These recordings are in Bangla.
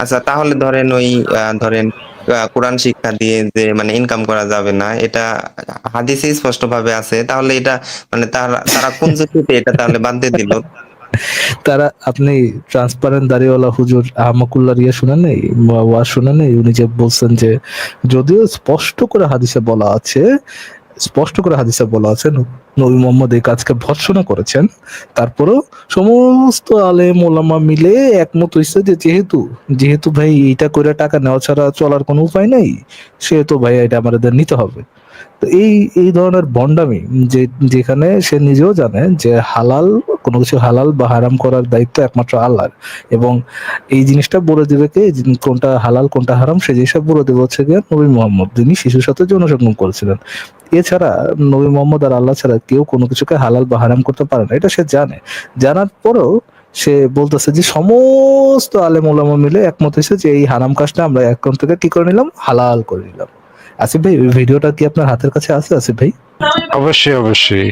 আচ্ছা, তাহলে ধরেন ওই ধরেন কোরআন শিক্ষা দিয়ে যে মানে ইনকাম করা যাবে না, এটা হাদিসে স্পষ্ট ভাবে আছে, তাহলে এটা মানে তারা তারা কোন যুক্তিতে এটা তাহলে বাদ দিয়ে দিল? তারা, আপনি ট্রান্সপারেন্ট দাড়িওয়ালা হুজুর আহমকুল্লাহ রিয়া শুনেন নাই, ওয়াজ শুনেন নাই? উনি যে বলছেন যে যদিও স্পষ্ট করে হাদিসে বলা আছে নবী মোহাম্মদ এই কাজকে ভর্ৎসনা করেছেন, তারপরেও সমস্ত আলেম ওলামা মিলে একমত হইছে যে যেহেতু যেহেতু ভাই এইটা করে টাকা নেওয়া ছাড়া চলার কোনো উপায় নাই, সেহেতু ভাই এটা আমাদের নিতে হবে। তো এই এই ধরনের ভন্ডামি, যে যেখানে সে নিজেও জানে যে হালাল, কোনো কিছু হালাল বা হারাম করার দায়িত্ব একমাত্র আল্লাহর, এবং এই জিনিসটা বলে দেবে কে, কোনটা হালাল কোনটা হারাম সেই জিনিসটা বলে দেবে হচ্ছে গিয়ে নবী মোহাম্মদ, যিনি শিশুর সাথে যৌন সঙ্গম করেছিলেন। এছাড়া নবী মোহাম্মদ আর আল্লাহ ছাড়া কেউ কোনো কিছুকে হালাল বা হারাম করতে পারে না, এটা সে জানে। জানার পরেও সে বলতেছে যে সমস্ত আলেম ওলামা মিলে একমত হয়েছে যে এই হারাম কাজটা আমরা এখন থেকে কি করে নিলাম, হালাল করে নিলাম। আসিফ ভাই, ওই ভিডিওটা কি আপনার হাতের কাছে আছে আসিফ ভাই? অবশ্যই অবশ্যই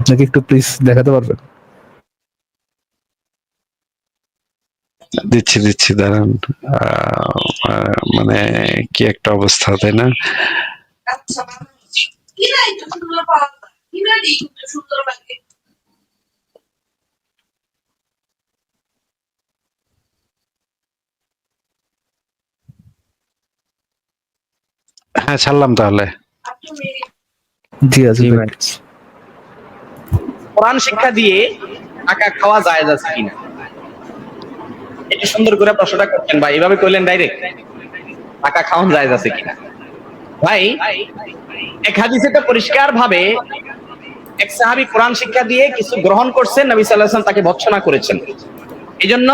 আপনাকে একটু প্লিজ দেখাতে পারবেন? দিচ্ছি দিচ্ছি, দাঁড়ান। মানে কি একটা অবস্থা, তাই না? হ্যাঁ, ছাড়লাম তাহলে। জি আসিফ জি ভাই ভাই। প্লিজ। কোরআন শিক্ষা দিয়ে টাকা খাওয়া জায়েজ আছে কিনা, এটা সুন্দর করে প্রশ্নটা করছেন ভাই, এভাবে করলেন ডাইরেক্ট, টাকা খাওয়ান জায়েজ আছে কিনা। ভাই, এক হাদিসে তো পরিষ্কার ভাবে এক সাহাবী কোরআন শিক্ষা দিয়ে কিছু গ্রহণ করছেন, নবী সাল্লাল্লাহু আলাইহি ওয়াসাল্লাম তাকে ভর্ৎসনা করেছেন। এজন্য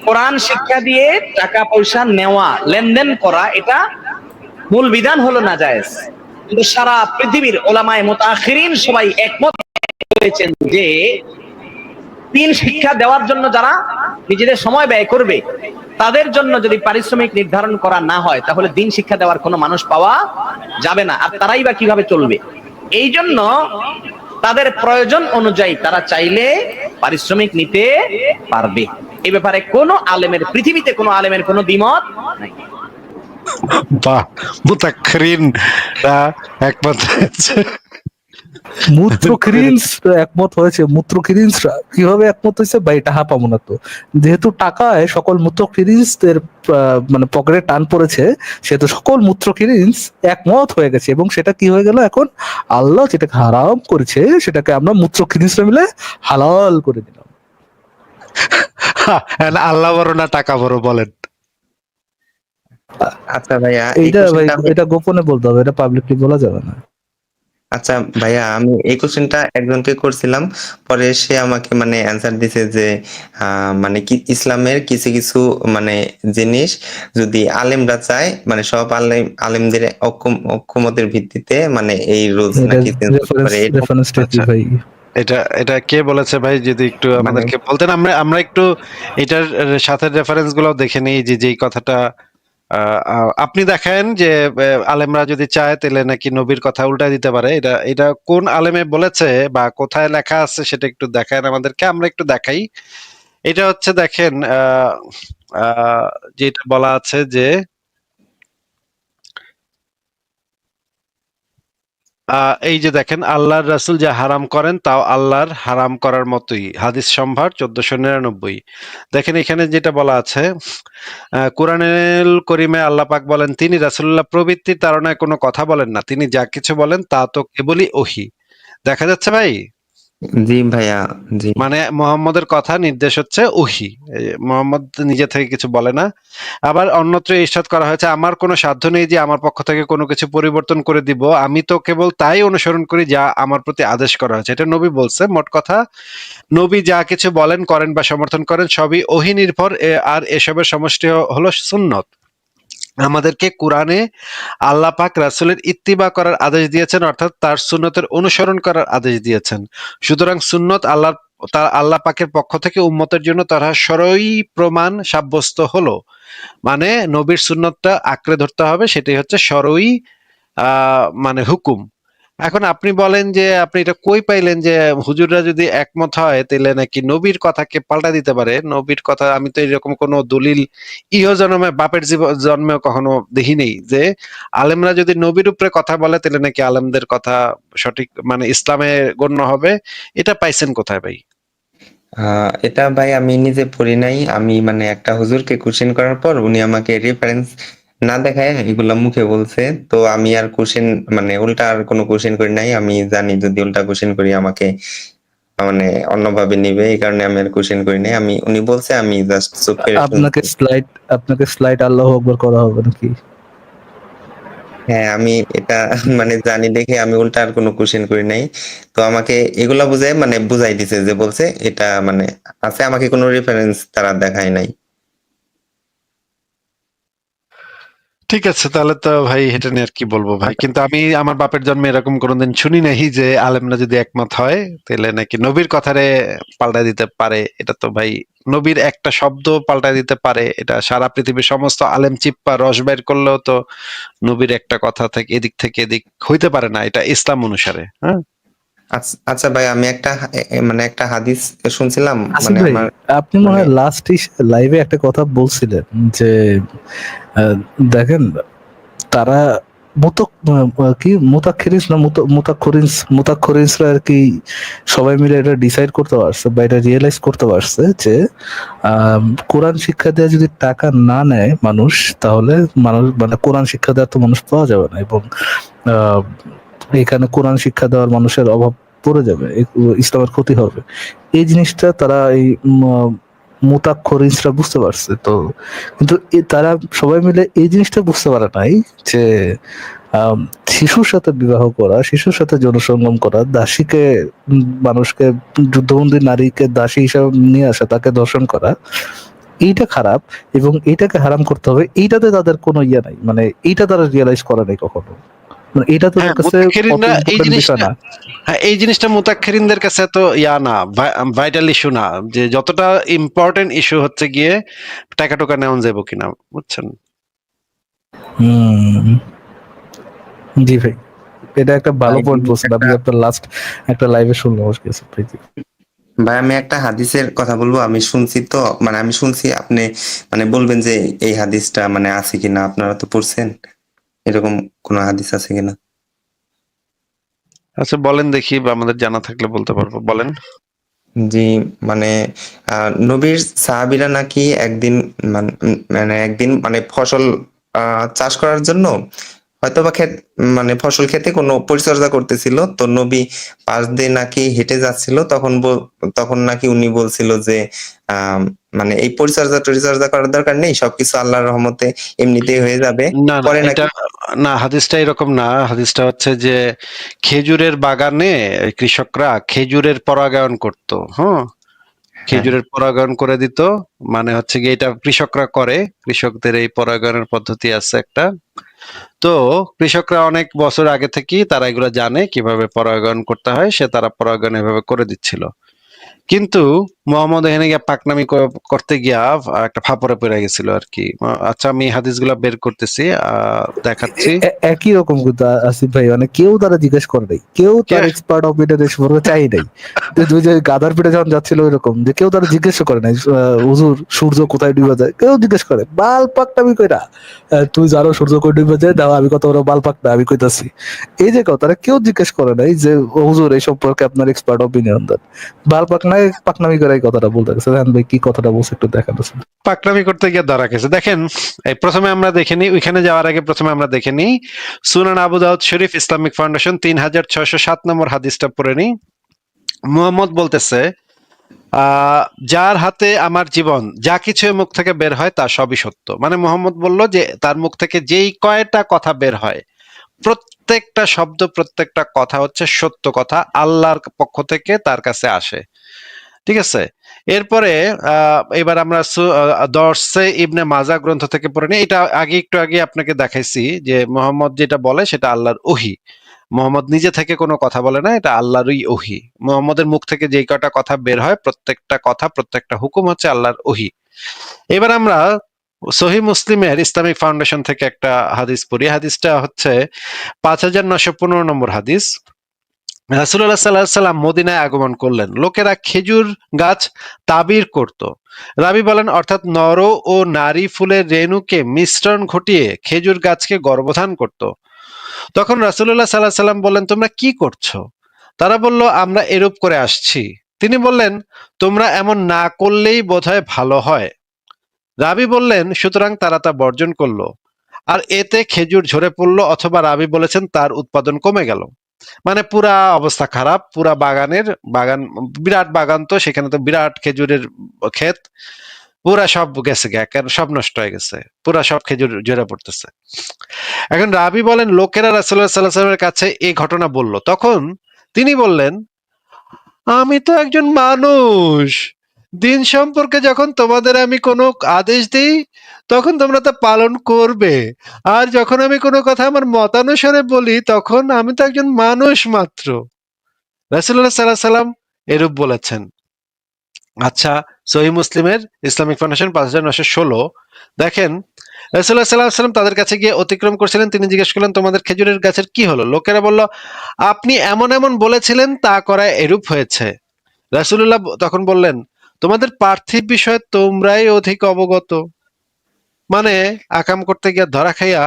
কোরআন শিক্ষা দিয়ে টাকা পয়সা নেওয়া, লেনদেন করা, এটা মূল বিধান হলো নাজায়েজ। কিন্তু সারা পৃথিবীর ওলামায়ে মুতাআখিরিন সবাই একমত হয়েছেন যে দিন শিক্ষা দেওয়ার জন্য যারা নিজেদের সময় ব্যয় করবে, তাদের জন্য যদি পারিশ্রমিক নির্ধারণ করা না হয়, তাহলে দিন শিক্ষা দেওয়ার কোনো মানুষ পাওয়া যাবে না। আর তারাই বা কিভাবে চলবে? এই জন্য তাদের প্রয়োজন অনুযায়ী তারা চাইলে পারিশ্রমিক নিতে পারবে। এই ব্যাপারে কোনো আলেমের, পৃথিবীতে কোনো আলেমের কোনো দ্বিমত নাই। বাহ, মুতাক্ষরিনরা একমত হয়েছে। একমত হয়েছে। মূত্রকিরিন্সরা কিভাবে একমত হয়েছে ভাই, টাকা পাবো না তো, যেহেতু টাকায় সকল মূত্রকিরিন্সদের মানে পকেটে টান পড়েছে, সেহেতু সকল মূত্রকিরিন্স একমত হয়ে গেছে, এবং সেটা কি হয়ে গেল, এখন আল্লাহ যেটাকে হারাম করেছে সেটাকে আমরা মূত্রকিরিন্সরা মিলে হালাল করে দিলাম। আল্লাহ বড় না টাকা বড়, বলেন? আচ্ছা ভাইয়া, এই এইটা ভাই, কোশ্চেনটা এটা গোপনে বলতে হবে, এটা পাবলিকলি বলা যাবে না। আচ্ছা ভাইয়া, আমি এই কোশ্চেনটা একজনকে করছিলাম, পরে সে আমাকে মানে অ্যান্সার দিছে যে মানে কি ইসলামের কিছু কিছু মানে জিনিস যদি আলেমরা চায়, মানে সব আলেমদের অক্ষমতের ভিত্তিতে মানে এই রুলস এটা নাকি চেঞ্জ করতে পারে। এটা রেফারেন্সটা কি আচ্ছা, ভাই? এটা এটা কে বলেছে ভাই? যদি একটু মানে আমাদেরকে বলতেন, আমরা আমরা একটু এটার সাথে রেফারেন্স গুলো দেখে নিই, যে যেই কথাটা আপনি দেখেন যে আলেমরা যদি চায় তাহলে নাকি নবীর কথা উল্টা দিতে পারে। এটা এটা কোন আলেমে বলেছে বা কোথায় লেখা আছে সেটা একটু দেখান আমাদেরকে, আমরা একটু দেখাই। এটা হচ্ছে দেখেন, যেটা বলা আছে যে এই যে দেখেন, আল্লাহর রাসূল যা হারাম করেন তাও আল্লাহর হারাম করার মতোই। হাদিস সম্ভার 1499। দেখেন এখানে যেটা বলা আছে, কোরআনুল করিমে আল্লাহ পাক বলেন, তিনি রাসূলুল্লাহ প্রবৃত্তির তাড়নায় কোনো কথা বলেন না, তিনি যা কিছু বলেন তা তো কেবলই ওহী। দেখা যাচ্ছে ভাই? জি ভাইয়া, জি। মানে মুহাম্মদের কথা নির্দেশ হচ্ছে ওহী। মুহাম্মদ নিজে থেকে কিছু বলে না। আবার অন্যত্র ইরশাদ করা হয়েছে, আমার কোনো সাধ্য নেই যে আমার পক্ষ থেকে কোনো কিছু পরিবর্তন করে দিব, আমি তো কেবল তাই অনুসরণ করি যা আমার প্রতি আদেশ করা হয়েছে। এটা নবী বলছে। মোট কথা, নবী যা কিছু বলেন, করেন বা সমর্থন করেন সবই ওহী নির্ভর, আর এসবের সমষ্টি হলো সুন্নত। আমাদেরকে কোরআনে আল্লাহ পাক রাসূলের ইত্তিবা করার আদেশ দিয়েছেন, অর্থাৎ তার সুন্নতের অনুসরণ করার আদেশ দিয়েছেন। সুতরাং সুন্নত আল্লাহ পাকের পক্ষ থেকে উম্মতের জন্য তারা সরই প্রমাণ সাব্যস্ত হলো। মানে নবীর সুন্নতটা আঁকড়ে ধরতে হবে, সেটাই হচ্ছে সরই মানে হুকুম। এখন আপনি বলেন যে আপনি এটা কই পাইলেন যে হুজুররা যদি একমত হয় তাহলে নাকি নবীর কথাকে পাল্টা দিতে পারে? নবীর কথা আমি তো এরকম কোনো দলিল ইহ জন্মে বাপের জন্মেও কখনো দেখি নেই যে আলেমরা যদি নবীর উপরে কথা বলে তাহলে নাকি আলেমদের কথা সঠিক মানে ইসলামে গণ্য হবে। এটা পাইছেন কোথায় ভাই? এটা ভাই আমি নিজে পড়ি নাই। আমি মানে একটা হুজুরকে কোশ্চেন করার পর উনি আমাকে রেফারেন্স না দেখায় এগুলা মুখে বলছে। তো আমি আর কোশ্চেন মানে উল্টা আর কোনো কোশ্চেন করি নাই। আমি জানি যদি উল্টা কোশ্চেন করি আমাকে মানে অন্যভাবে নিবে। এই কারণে আমি আর কোশ্চেন করি নাই। উনি বলছে আমি জাস্ট চুপ করে আপনাকে শুনছি। স্লাইড আল্লাহু আকবার করা হবে নাকি? হ্যাঁ, আমি এটা মানে জানি দেখে আমি উল্টা আর কোনো কোশ্চেন করি নাই। তো আমাকে এগুলা বুঝায় মানে বুঝাই দিছে যে বলছে এটা মানে আছে, আমাকে কোনো রেফারেন্স তারা দেখায় নাই। ঠিক আছে, তাহলে তো ভাই এটা নিয়ে আর কি বলবো ভাই। কিন্তু আমি আমার বাপের জন্মে এরকম কোনোদিন শুনি নাই যে আলেমরা যদি একমত হয় তাহলে নাকি নবীর কথারে পাল্টায় দিতে পারে। এটা তো ভাই নবীর একটা শব্দ পাল্টায় দিতে পারে, এটা সারা পৃথিবীর সমস্ত আলেম চিপ্পা রস বের করলেও তো নবীর একটা কথা থেকে এদিক থেকে এদিক হইতে পারে না, এটা ইসলাম অনুসারে। হ্যাঁ, আচ্ছা ভাই, আমি একটা মানে একটা হাদিস শুনছিলাম আসিফ মানে ভাই, আমার আপনি মনে মানে হয় লাস্ট লাইভে একটা কথা বলছিলেন যে আহ, দেখেন তারা কি মুতাক্ষরিস না মুতাক্ষরিসরা আর কি সবাই মিলে এটা ডিসাইড করতে পারছে বা এটা রিয়েলাইজ করতে পারছে যে কোরআন শিক্ষা দেওয়া যদি টাকা না নেয় মানুষ, তাহলে মানুষ মানে কোরআন শিক্ষা দেওয়ার তো মানুষ পাওয়া যাবে না, এবং আহ, এখানে কোরআন শিক্ষা দেওয়ার মানুষের অভাব পড়ে যাবে, ইসলামের ক্ষতি হবে। এই জিনিসটা তারা এই মুতাক্ষরিসরা বুঝতে পারছে তো, কিন্তু তারা সবাই মিলে এই জিনিসটা বুঝতে পারে নাই যে আম, শিশুর সাথে বিবাহ করা, শিশুর সাথে যৌনসঙ্গম করা, দাসীকে মানুষকে যুদ্ধবন্দী নারীকে দাসী হিসাবে নিয়ে আসা, তাকে দর্শন করা, এইটা খারাপ এবং এইটাকে হারাম করতে হবে। এইটাতে তাদের কোনো ইয়ে নাই, মানে এইটা তারা রিয়েলাইজ করে নাই কখনো, মানে এটা তাদের হ্যাঁ, কাছে অত মুতাক্ষরিনরা এই ইম্পর্টেন্ট বিষয় জিনিসটা, না। হ্যাঁ এই জিনিসটা মুতাক্ষরিনদের কাছে তো ইয়া না, ভাইটাল ইস্যু না। যে যতটা ইম্পর্টেন্ট ইস্যু হচ্ছে গিয়ে টাকা টোকা নেওয়া যাবো কিনা, বুঝছেন? হুম, জি ভাই, এটা একটা ভালো ভাই পয়েন্ট বলছেন একটা আপনি, আপনার লাস্ট একটা লাইভে শুনলাম আজকে ভাই। জি। ভাই আমি একটা হাদিসের কথা বলবো। আমি শুনছি তো মানে আমি শুনছি, আপনি মানে বলবেন যে এই হাদিসটা মানে আছে কিনা, আপনারা তো পড়ছেন, এরকম কোন হাদিস আছে কিনা। আচ্ছা বলেন দেখি, বা আমাদের জানা থাকলে বলতে পারবো, বলেন। জি, মানে নবীর সাহাবীরা নাকি একদিন মানে একদিন মানে ফসল চাষ করার জন্য হয়তোবা মানে ফসল ক্ষেতে কোনো পরিচর্যা করতেছিল। তো নবী পাশ দিয়ে নাকি হেঁটে যাচ্ছিল। তখন নাকি উনি বলছিল যে আম মানে এই পরিচর্যা করার দরকার নেই। সবকিছু আল্লাহর রহমতে এমনিতেই হয়ে যাবে। না না পরে এটা নাকি না, হাদিসটা এরকম না। হাদিসটা হচ্ছে যে খেজুরের বাগানে কৃষকরা খেজুরের পরাগায়ন করত। হ্যাঁ, হ্যাঁ, খেজুরের পরাগায়ন করে দিত। মানে হচ্ছে গিয়ে এটা কৃষকরা করে, কৃষকদের এই পরাগায়নের পদ্ধতি আছে একটা। তো কৃষকরা অনেক বছর আগে থেকেই তারা এগুলো জানে কিভাবে পরাগায়ন করতে হয়, তারা পরাগায়ন এভাবে করে দিচ্ছিল। কিন্তু মোহাম্মদ এখানে গিয়া পাকনামি করতে গিয়া একটা ফাপড়ে পড়ে গেছিল আর কি। আচ্ছা আমি হাদিসগুলা বের করতেছি, দেখাচ্ছি। একই রকম কিন্তু আসিফ ভাই, মানে কেউ তারা জিজ্ঞেস করে নাই, কেউ কে? তার এক্সপার্ট অপিনিয়ন সম্পর্কে চাই নাই। যে দুই যে গাধার পিঠে যখন যাচ্ছিল ওইরকম, যে কেউ তারা জিজ্ঞেস করে নাই হুজুর সূর্য কোথায় ডুবে যায়, কেউ জিজ্ঞেস করে বাল পাকনামি কইরা তুই জানো সূর্য কই ডুবে যায়, দাও আমি কত বড় বাল পাকনা আমি কইতাছি, এই যে কথা তারা কেউ জিজ্ঞেস করে নাই যে হুজুর এই সম্পর্কে আপনার এক্সপার্ট অপিনিয়ন দেন। বাল পাকনায় পাকনামি করে এই কথাটা বলতে গেছে। দেখেন ভাই কি কথাটা বলছে একটু দেখানো। পাকনামি করতে গিয়ে ধরা খেয়েছে। দেখেন, এই প্রথমে আমরা দেখে নিই, ওইখানে যাওয়ার আগে প্রথমে আমরা দেখে নিই সুনান আবু দাউদ শরীফ ইসলামিক ফাউন্ডেশন 3607 নম্বর হাদিসটা পড়ে নিই। মুহাম্মদ বলতেছে, আহ যার হাতে আমার জীবন, যা কিছু এর মুখ থেকে বের হয় তা সবই সত্য। মানে মোহাম্মদ বলল যে তার মুখ থেকে যেই কয়টা কথা বের হয় প্রত্যেকটা শব্দ প্রত্যেকটা কথা হচ্ছে সত্য কথা, আল্লাহর পক্ষ থেকে তার কাছে আসে। ঠিক আছে, এরপরে এবার আমরা দর্সে ইবনে মাজা গ্রন্থ থেকে পড়ে নিই। এটা একটু আগে আপনাকে দেখাইছি যে মোহাম্মদ যেটা বলে সেটা আল্লাহর ওহী। মোহাম্মদ নিজে থেকে কোনো কথা বলে না, এটা আল্লাহরই ওহী। মোহাম্মদের মুখ থেকে যেই কটা কথা বের হয় প্রত্যেকটা কথা প্রত্যেকটা হুকুম হচ্ছে আল্লাহর ওহী। এবার আমরা সহি মুসলিমের ইসলামিক ফাউন্ডেশন থেকে একটা হাদিস পড়ি। হাদিসটা হচ্ছে 5915 নম্বর হাদিস। রাসূলুল্লাহ সাল্লাল্লাহু আলাইহি সাল্লাম মদিনায় আগমন করলেন। লোকেরা খেজুর গাছ তাবির করত। রাবী বলেন অর্থাৎ নর ও নারী ফুলের রেণুকে মিশ্রণ ঘটিয়ে খেজুর গাছকে গর্ভধান করত। তখন রাসূলুল্লাহ সাল্লাল্লাহু আলাইহি সাল্লাম বললেন, তোমরা কি করছো? তারা বলল, আমরা এরূপ করে আসছি। তিনি বললেন, তোমরা এমন না করলেই বোধহয় ভালো হয়। রাবী বললেন, সুতরাং তারা তা বর্জন করলো। আর এতে খেজুর ঝরে পড়লো, অথবা রাবী বলেছেন তার উৎপাদন কমে গেল। মানে পুরা অবস্থা খারাপ, পুরা বাগান, বিরাট বাগান, তো সেখানে তো বিরাট খেজুরের ক্ষেত, পুরা সব গেছে গে, সব নষ্ট হয়ে গেছে, পুরা সব খেজুর ঝরে পড়তেছে। এখন রাবী বলেন, লোকেরা রাসূলুল্লাহ সাল্লাল্লাহু আলাইহি ওয়াসাল্লামের কাছে এই ঘটনা বলল। তখন তিনি বললেন, আমি তো একজন মানুষ। দিন সম্পর্কে যখন তোমাদের আমি কোনো আদেশ দিই, তখন তোমরা তা পালন করবে। আর যখন আমি কোনো কথা আমার মতানুসারে বলি, তখন আমি তো একজন মানুষ মাত্র। রাসূলুল্লাহ সাল্লাল্লাহু আলাইহি সাল্লাম এরূপ বলেছেন। আচ্ছা, সহিহ মুসলিমের ইসলামিক ফাউন্ডেশন 5916 দেখেন, রাসূলুল্লাহ সাল্লাল্লাহু আলাইহি সাল্লাম তাদের কাছে গিয়ে অতিক্রম করছিলেন। তিনি জিজ্ঞেস করলেন, তোমাদের খেজুরের গাছের কি হলো? লোকেরা বলল, আপনি এমন এমন বলেছিলেন, তা করায় এরূপ হয়েছে। রাসূলুল্লাহ তখন বললেন, তোমাদের পার্থিব বিষয়ে তোমরাই অধিক অবগত। মানে আকাম করতে গিয়ে ধরা খাইয়া,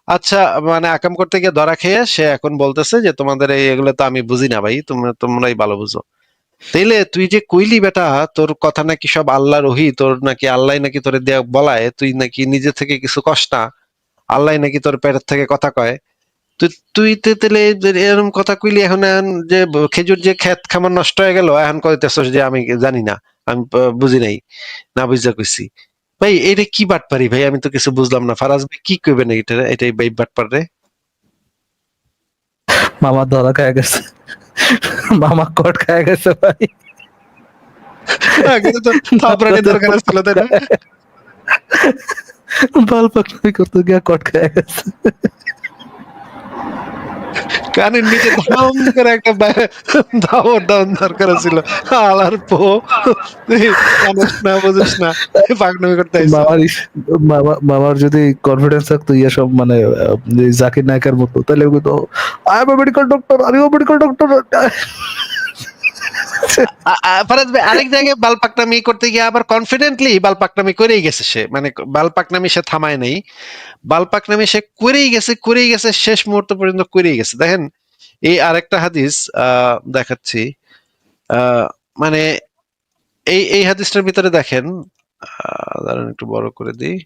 আচ্ছা, মানে আকাম করতে গিয়ে ধরা খেয়ে সে এখন বলতেছে যে তোমাদের এগুলো তো আমি বুঝি না ভাই, তোমরাই ভালো বুঝো। তাইলে তুই যে কইলি বেটা, তোর কথা নাকি সব আল্লাহর ওহী, তোর নাকি আল্লাহ নাকি তোরে দেয়া বলায়, তুই নাকি নিজে থেকে কিছু কস না, আল্লাহ নাকি তোর পেটের থেকে কথা কয়। তুই তুই তাহলে এরকম কথা কইলি, এখন যে খেজুর যে ক্ষেত খামার নষ্ট হয়ে গেল, এখন কইতেছস যে আমি জানি না, আমি বুঝি নাই, না বুঝা কইছি। ভাই এটা কি বাটপারি ভাই, আমি তো কিছু বুঝলাম না। ফারাজ ভাই কি কইবেন এটাই ভাই বাটপার রে? মামা ধরা খায় গেছে, মামা কট খায় গেছে ভাই। আগে তো থাপড়ানি দরকার ছিল, তাই না? বাল পাকনামি করতে গিয়া কট খায় গেছে। কানের নিচে ধাম করে একটা দাওয়ার দাওয়ার দরকার ছিল। আলার পো, তুই জানিস না, বুঝিস না, পাগনামি করতে আইছ। মামার যদি কনফিডেন্স থাকতো ইয়া সব মানে জাকির নায়কের মতো, তাহলে তো I am medical doctor, are you medical doctor. Faraz ভাই আরেক জায়গায় বাল পাকনামি করতে গিয়ে আবার কনফিডেন্টলি বাল পাকনামি করেই গেছে সে, মানে বাল পাকনামি সে থামায় নাই, বাল পাকনামি সে করেই গেছে, শেষ মুহূর্ত পর্যন্ত করেই গেছে। দেখেন এই আরেকটা হাদিস দেখাচ্ছি। মানে এই হাদিসটার ভিতরে দেখেন, দাঁড়ান একটু বড় করে দিই।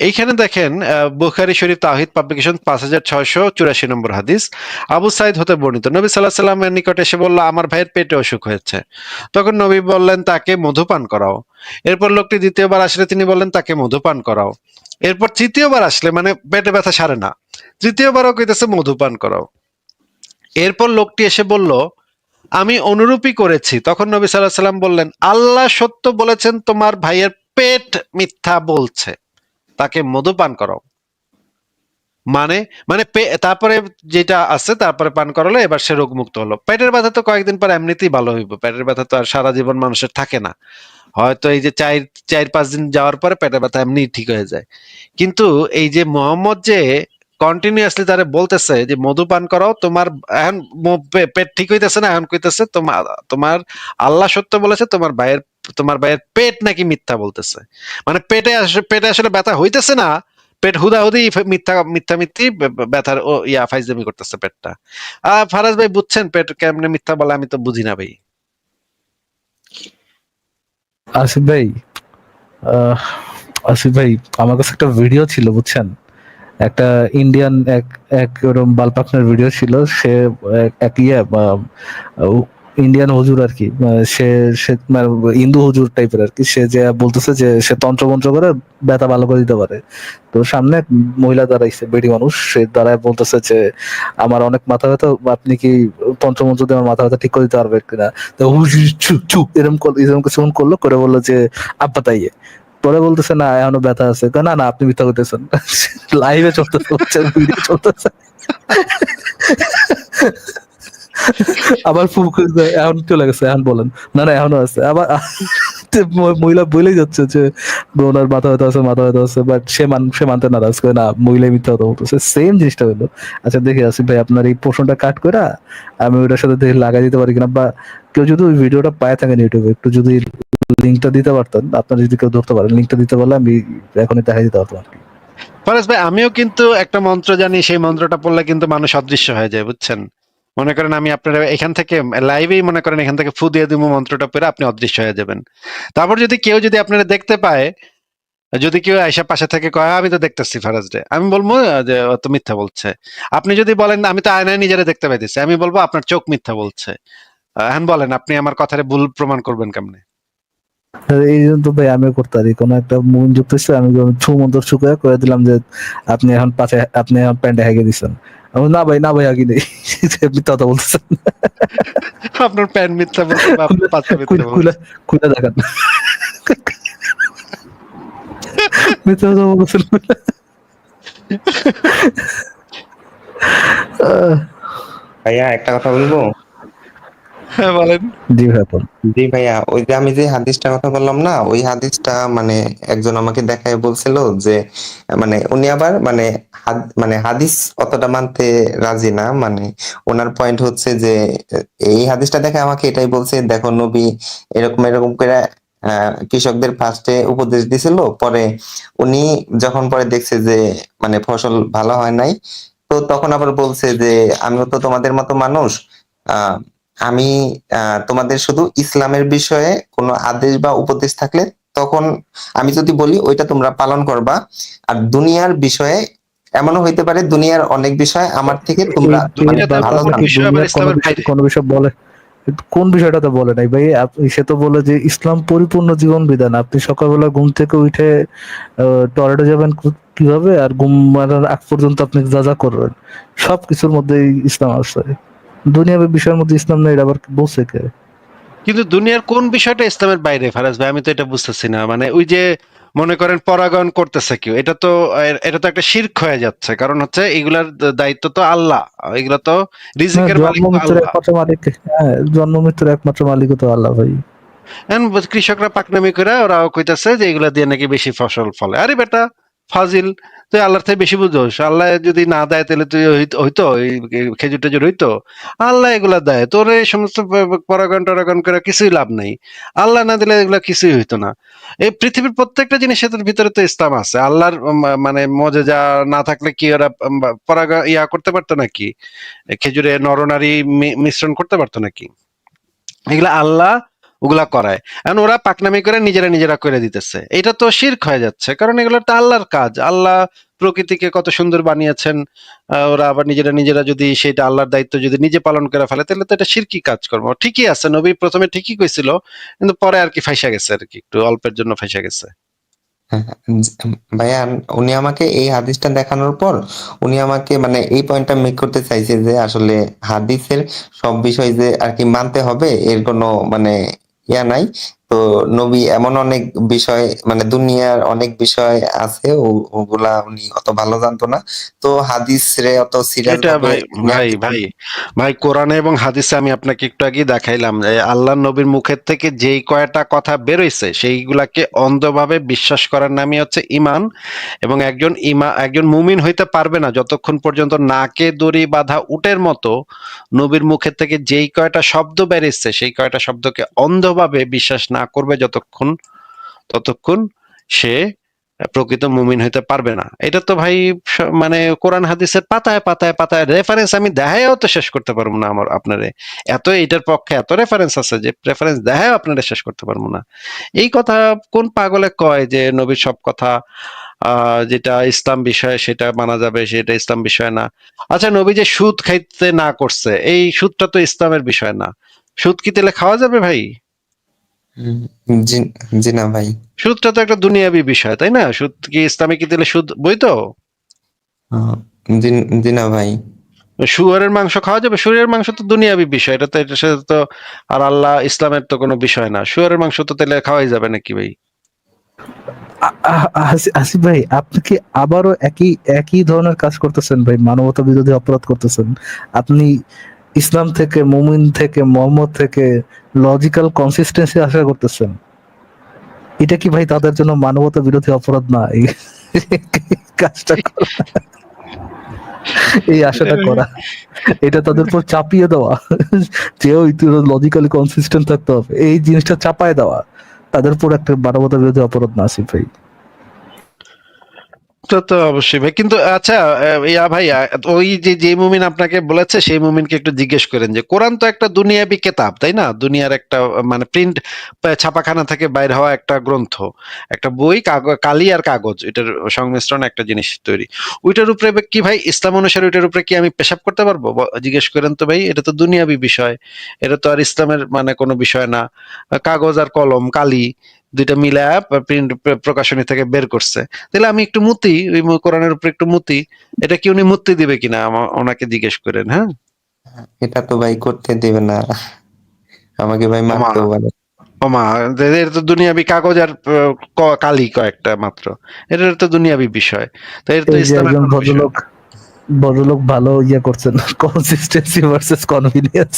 এইখানে দেখেন, বুখারী শরীফ তাওহীদ পাবলিকেশন 5684 নম্বর হাদিস। আবু সাইদ হতে বর্ণিত, নবী সাল্লাল্লাহু আলাইহি সাল্লামের নিকট এসে বলল, আমার ভাইয়ের পেটে অসুখ হয়েছে। তখন নবী বললেন, তাকে মধুপান করাও। এরপর লোকটি দ্বিতীয়বার আসলে তিনি বললেন, তাকে মধুপান করাও। এরপর তৃতীয়বার আসলে, মানে পেটে ব্যথা সারে না, তৃতীয়বারও কইতেছে মধুপান করাও। এরপর লোকটি এসে বলল, আমি অনুরূপই করেছি। তখন নবী সাল্লাল্লাহু আলাইহি সাল্লাম বললেন, আল্লাহ সত্য বলেছেন, তোমার ভাইয়ের পেট মিথ্যা বলছে, তাকে মধুপান করাও। মানে মানে তারপরে যেটা আছে, তারপরে পান করালো, এবার সে রোগ মুক্ত হলো। পেটের ব্যথা তো কয়েকদিন পর এমনিতেই ভালো হইব, পেটের ব্যথা তো আর সারা জীবন মানুষের থাকে না। হয়তো এই যে 4-5 দিন যাওয়ার পরে পেটের ব্যথা এমনি ঠিক হয়ে যায়। কিন্তু এই যে মোহাম্মদ যে কন্টিনিউয়াসলি তারে বলতেছে যে মধুপান করাও, তোমার এখন পেট ঠিক হইতেছে না, এখন কইতেছে তোমার তোমার আল্লাহ সত্য বলেছে, তোমার ভাইয়ের পেট নাকি মিথ্যা বলতেছে। মানে পেটে আসলে ব্যথা হইতেছে না, পেট হুদাহুদি মিথ্যি ব্যথার ফাইজলামি করতেছে পেটটা। ফারাজ ভাই বুঝছেন পেট কেমনে মিথ্যা বলে? আমি তো বুঝি না ভাই। আসিফ ভাই, আহ, আসিফ ভাই, আমার কাছে একটা ভিডিও ছিল বুঝছেন, একটা ইন্ডিয়ান এক ওরকম বালপাকনার ভিডিও ছিল। সে এক ইন্ডিয়ান হুজুর আর কি, সে সে মানে হিন্দু হুজুর টাইপের আর কি। সে যে বলতেছে যে সে তন্ত্র করে ব্যথা ভালো করে দিতে পারে। তো সামনে এক মহিলা দাঁড়াইছে, বেডি মানুষ, সে দাঁড়ায় বলতেছে যে আমার অনেক মাথা ব্যথা, আপনি কি তন্ত্র দিয়ে আমার মাথা ব্যথা ঠিক করে দিতে পারবেন কিনা? তো হুজুর চুপ এরকম কিছুক্ষণ করলো, করে বললো যে আব্বা তাইয়ে। পরে বলতেছে না এখনো ব্যথা আছে। না না, আপনি মিথ্যা করতেছেন। লাইভে চলতেছে, ভিডিও চলতেছে। আবার ফুক এখন চলে গেছে, এখন বলেন। না না এখনো আছে আবার মহিলা বলেই যাচ্ছে যে ওনার মাথা ব্যথা আছে, মাথা ব্যথা আছে, বাট সে মানতে নারাজ করে না, মহিলা মিথ্যা কথা বলতেছে, সেম জিনিসটা হলো। আচ্ছা দেখে আসি ভাই আপনার এই পোর্শনটা কাট করে আমি ওটার সাথে দেখে লাগাই দিতে পারি কিনা, বা কেউ যদি ওই ভিডিওটা পায় থাকেন ইউটিউবে, একটু যদি লিঙ্কটা দিতে পারতেন, আপনার যদি কেউ ধরতে পারেন লিঙ্কটা দিতে পারলে আমি এখনই দেখাই দিতে পারতাম আর কি। ফারাজ ভাই, আমিও কিন্তু একটা মন্ত্র জানি, সেই মন্ত্রটা পড়লে কিন্তু মানুষ অদৃশ্য হয়ে যায়, বুঝছেন? মনে করেন আমি আপনার এখান থেকে লাইভেই মনে করেন এখান থেকে ফু দিয়ে দিব, মন্ত্রটা পড়ে আপনি অদৃশ্য হয়ে যাবেন। তারপর যদি কেউ যদি আপনারা দেখতে পায়, যদি কেউ আইসা পাশে থেকে কয় আমি তো দেখতেছি ফারাজ রে, আমি বলবো যে ও তো মিথ্যা বলছে। আপনি যদি বলেন আমি তো আয়নায় নিজেরা দেখতে পাইতেছি, আমি বলবো আপনার চোখ মিথ্যা বলছে। এখন বলেন আপনি আমার কথারে ভুল প্রমাণ করবেন কেমনে? এই জন্য তো ভাই আমিও করতে পারি, কোনো একটা মুন যুক্ত হচ্ছে আমি ছু মন্ত্র শুকিয়ে করে দিলাম যে আপনি এখন পাশে, আপনি এখন প্যান্টে হাগিয়ে দিচ্ছেন, আমি না ভাই, না ভাই হাগি নেই, মিথ্যা কথা বলতেছেন। আপনার প্যান্ট মিথ্যা বলছে বা আপনার পাঁচটা মিথ্যা খুলে বলছে। খুলে দেখান, মিথ্যা কথা বলতেছেন। আহ, ভাইয়া একটা কথা বলবো? হ্যাঁ বলেন। জি ভাই বল। জি ভাইয়া, ওই যে আমি যে হাদিসটার কথা বললাম না, ওই হাদিসটা মানে একজন আমাকে দেখায় বলছিল যে মানে উনি আবার মানে মানে হাদিস অতটা মানতে রাজি না, মানে ওনার পয়েন্ট হচ্ছে যে এই হাদিসটা দেখে আমাকে এটাই বলছে, দেখো নবী এরকম এরকম করে কৃষকদের ফার্স্টে উপদেশ দিছিল, পরে উনি যখন পরে দেখছে যে মানে ফসল ভালো হয় নাই, তো তখন আবার বলছে যে আমিও তো তোমাদের মতো মানুষ, আহ আমি তোমাদের শুধু ইসলামের বিষয়ে কোনো আদেশ বা উপদেশ থাকলে তখন আমি যদি বলি ওইটা তোমরা পালন করবা, আর দুনিয়ার বিষয়ে এমনও হইতে পারে দুনিয়ার অনেক বিষয় আমার থেকে তোমরা মানে দুনিয়াতে ভালো কোন জানো। বিষয় আবার দুনিয়ার ইসলামের বাইরে? কোনো বিষয় বলে, কোন বিষয়টা তো বলে নাই ভাই, সে তো বলে যে ইসলাম পরিপূর্ণ জীবন বিধান, আপনি সকালবেলা ঘুম থেকে উঠে টয়লেটে যাবেন কিভাবে, আর ঘুম মারার আগ পর্যন্ত আপনি যা যা করবেন সবকিছুর মধ্যে ইসলাম আছে। দুনিয়াবী বিষয়ের মধ্যে ইসলাম নেই, এটা আবার বলছে কে? কিন্তু দুনিয়ার কোন বিষয়টা ইসলামের বাইরে ফারাজ ভাই? আমি তো এটা বুঝতেছি না। মানে ওই যে মনে করেন পরাগায়ন করতেছে কেউ, এটা তো এটা তো একটা শিরক হয়ে যাচ্ছে, কারণ হচ্ছে এগুলার দায়িত্ব তো আল্লাহ, এগুলা তো হ্যাঁ, রিজিকের জন্ম মালিক তো মৃত্যুর আল্লাহ। একমাত্র মালিক, হ্যাঁ জন্ম মৃত্যুর একমাত্র মালিক তো আল্লাহ ভাই। এখন কৃষকরা পাকনামি করে ওরা কইতাছে যে এগুলা দিয়ে নাকি বেশি ফসল ফলে। আরে বেটা ফাজিল, তুই আল্লাহর থেকে বেশি বুঝোস? আল্লাহ যদি না দেয় তাহলে তুই হইতো এই খেজুর টেজুর হইতো? আল্লাহ এগুলা দেয়, তোর এই সমস্ত পরাগণ টরাগণ করে কিছুই লাভ নেই। আল্লাহ না দিলে এগুলা কিছুই হইতো না। এই পৃথিবীর প্রত্যেকটা জিনিসের ভিতরে তো ইসলাম আছে। আল্লাহর মানে মজেজা না থাকলে কি ওরা পরাগণ ইয়া করতে পারতো নাকি? খেজুরে নরনারী মিশ্রণ করতে পারতো নাকি? এগুলা আল্লাহ ওগুলা করায়। এখন ওরা পাকনামি করে নিজেরা নিজেরা করে দিতেছে, এটা তো শিরক হয়ে যাচ্ছে, কারণ এগুলো তো আল্লাহর কাজ। আল্লাহ প্রকৃতিকে কত সুন্দর বানিয়েছেন, ওরা আবার নিজেরা নিজেরা যদি সেটা আল্লাহর দায়িত্ব যদি নিজে পালন করে ফেলে, তাহলে তো এটা শিরকি কাজকর্ম। ঠিকই আছে, নবী প্রথমে ঠিকই কইছিল, কিন্তু পরে আর কি ফাইসা গেছে, আর কি একটু অল্পের জন্য ফাইসা গেছে। হ্যাঁ, ভাইয়া উনি আমাকে এই হাদিসটা দেখানোর পর উনি আমাকে মানে এই পয়েন্টটা মেক করতে চাইছে যে আসলে হাদিসের সব বিষয় যে আর কি মানতে হবে এর কোনো মানে ইয়া নাই। তো নবী এমন অনেক বিষয় মানে দুনিয়ার অনেক বিষয় আছে ওগুলা উনি অত ভালো জানতো না, তো হাদিস রে অত সিরিয়াস এটা ভাবে ভাই নেওয়ার ভাই কি ভাই ভাই কোরআনে এবং হাদিসে আমি আপনাকে একটু আগে দেখাইলাম যে আল্লাহ নবীর মুখের থেকে যেই কয়টা কথা বেরোইছে সেইগুলাকে অন্ধভাবে বিশ্বাস করার নামই হচ্ছে ইমান। এবং একজন মুমিন হইতে পারবে না যতক্ষণ পর্যন্ত নাকে দড়ি বাঁধা উটের মতো নবীর মুখের থেকে যেই কয়টা শব্দ বেরিয়েছে সেই কয়টা শব্দকে অন্ধভাবে বিশ্বাস না করবে ততক্ষণ সে প্রকৃত মুমিন হইতে পারবে না। এটা তো ভাই মানে কোরআন হাদিসের পাতায় পাতায় পাতায় রেফারেন্স আমি দেখায়ও তো শেষ করতে পারবো না আমার আপনারে। এত এটার পক্ষে এত রেফারেন্স আছে যে রেফারেন্স দেখায়ও আপনারা শেষ করতে পারবো না। এই কথা কোন পাগলে কয় যে নবীর সব কথা যেটা ইসলাম বিষয় সেটা মানা যাবে, সেটা ইসলাম বিষয় না? আচ্ছা, নবী যে সুদ খাইতে না করছে, এই সুদটা তো ইসলামের বিষয় না। সুদ কি তাহলে খাওয়া যাবে ভাই? জি, জি না ভাই। সুদটা তো একটা দুনিয়াবী বিষয়, তাই না? সুদ কি ইসলামে কি তাহলে সুদ বৈধ? আহ, জি, জি না ভাই। শুয়োরের মাংস খাওয়া যাবে? শুয়োরের মাংস তো দুনিয়াবি বিষয়, এটা তো এটার সাথে তো আর আল্লাহ ইসলামের তো কোনো বিষয় না। শুয়োরের মাংস তো তাহলে খাওয়াই যাবে নাকি ভাই? আসিফ ভাই আপনি কি আবারও একই একই ধরনের কাজ করতেছেন ভাই, মানবতা বিরোধী অপরাধ করতেছেন আপনি। ইসলাম থেকে, মুমিন থেকে, মোহাম্মদ থেকে লজিক্যাল কনসিস্টেন্সি আশা করতেছেন, এটা কি ভাই তাদের জন্য মানবতা বিরোধী অপরাধ না? এই কাজটা করা, এই আশাটা করা, এটা তাদের উপর চাপিয়ে দেওয়া যে ওই লজিক্যালি কনসিস্টেন্ট থাকতে হবে, এই জিনিসটা চাপায় দেওয়া তাদের উপর একটা মানবতা বিরোধী অপরাধ না আসিফ ভাই? তো তো অবশ্যই ভাই, কিন্তু আচ্ছা ইয়া ভাই, ওই যে মুমিন আপনাকে বলেছে সেই মুমিনকে একটু জিজ্ঞেস করেন যে কোরআন তো একটা দুনিয়াবি কেতাব, তাই না? দুনিয়ার একটা মানে প্রিন্ট ছাপাখানা থেকে বাইর হওয়া একটা গ্রন্থ, একটা বই, কালি আর কাগজ, এটার সংমিশ্রণ একটা জিনিস তৈরি। ওইটার উপরে কি ভাই ইসলাম অনুসারে ওইটার উপরে কি আমি পেশাব করতে পারবো? জিজ্ঞেস করেন তো ভাই, এটা তো দুনিয়াবি বিষয়, এটা তো আর ইসলামের মানে কোনো বিষয় না। কাগজ আর কলম, কালি, দুইটা মিলা প্রিন্ট প্রকাশনী থেকে বের করছে, তাহলে আমি একটু মুতি, ওই কোরআনের উপর একটু মুতি, এটা কি উনি মুতি দিবে কিনা ওনাকে জিজ্ঞেস করেন। হ্যাঁ, এটা তো ভাই করতে দেবে না, আমাকে ভাই ওমা মারতেও পারে। ওমা, এর তো দুনিয়াবি কাগজ আর কালি কয়েকটা মাত্র, এটার তো দুনিয়াবি বিষয়, তো এর তো এই যে ইসলামের একজন কোনো বিষয় ভদ্রলোক, না। ভদ্রলোক ভালো করছেন, কনসিস্টেন্সি ভার্সেস কনভিনিয়েন্স।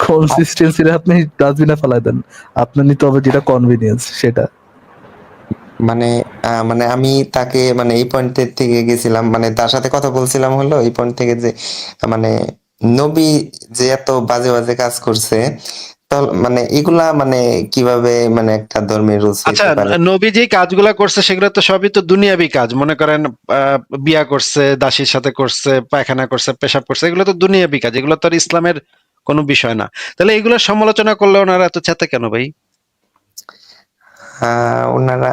কনসিস্টেন্সির আপনি ডাস্টবিনে ফেলাই দেন, আপনার নিতে হবে যেটা কনভিনিয়েন্স সেটা। মানে মানে আমি তাকে মানে এই পয়েন্ট থেকে গেছিলাম, মানে তার সাথে কথা বলছিলাম হলো এই পয়েন্ট থেকে যে মানে নবী যে এত বাজে বাজে কাজ করছে, তো মানে এগুলা মানে কিভাবে মানে একটা ধর্মের রুলস আচ্ছা, হইতে পারে? নবী যে কাজগুলা করছে সেগুলো তো সবই তো দুনিয়াবি কাজ, মনে করেন বিয়া করছে, দাসীর সাথে করছে, পায়খানা করছে, পেশাব করছে, এগুলো তো দুনিয়াবি কাজ, এগুলো তো আর ইসলামের কোনো বিষয় না। তাহলে এগুলোর সমালোচনা করলে ওনারা এত চেতে কেন ভাই? ওনারা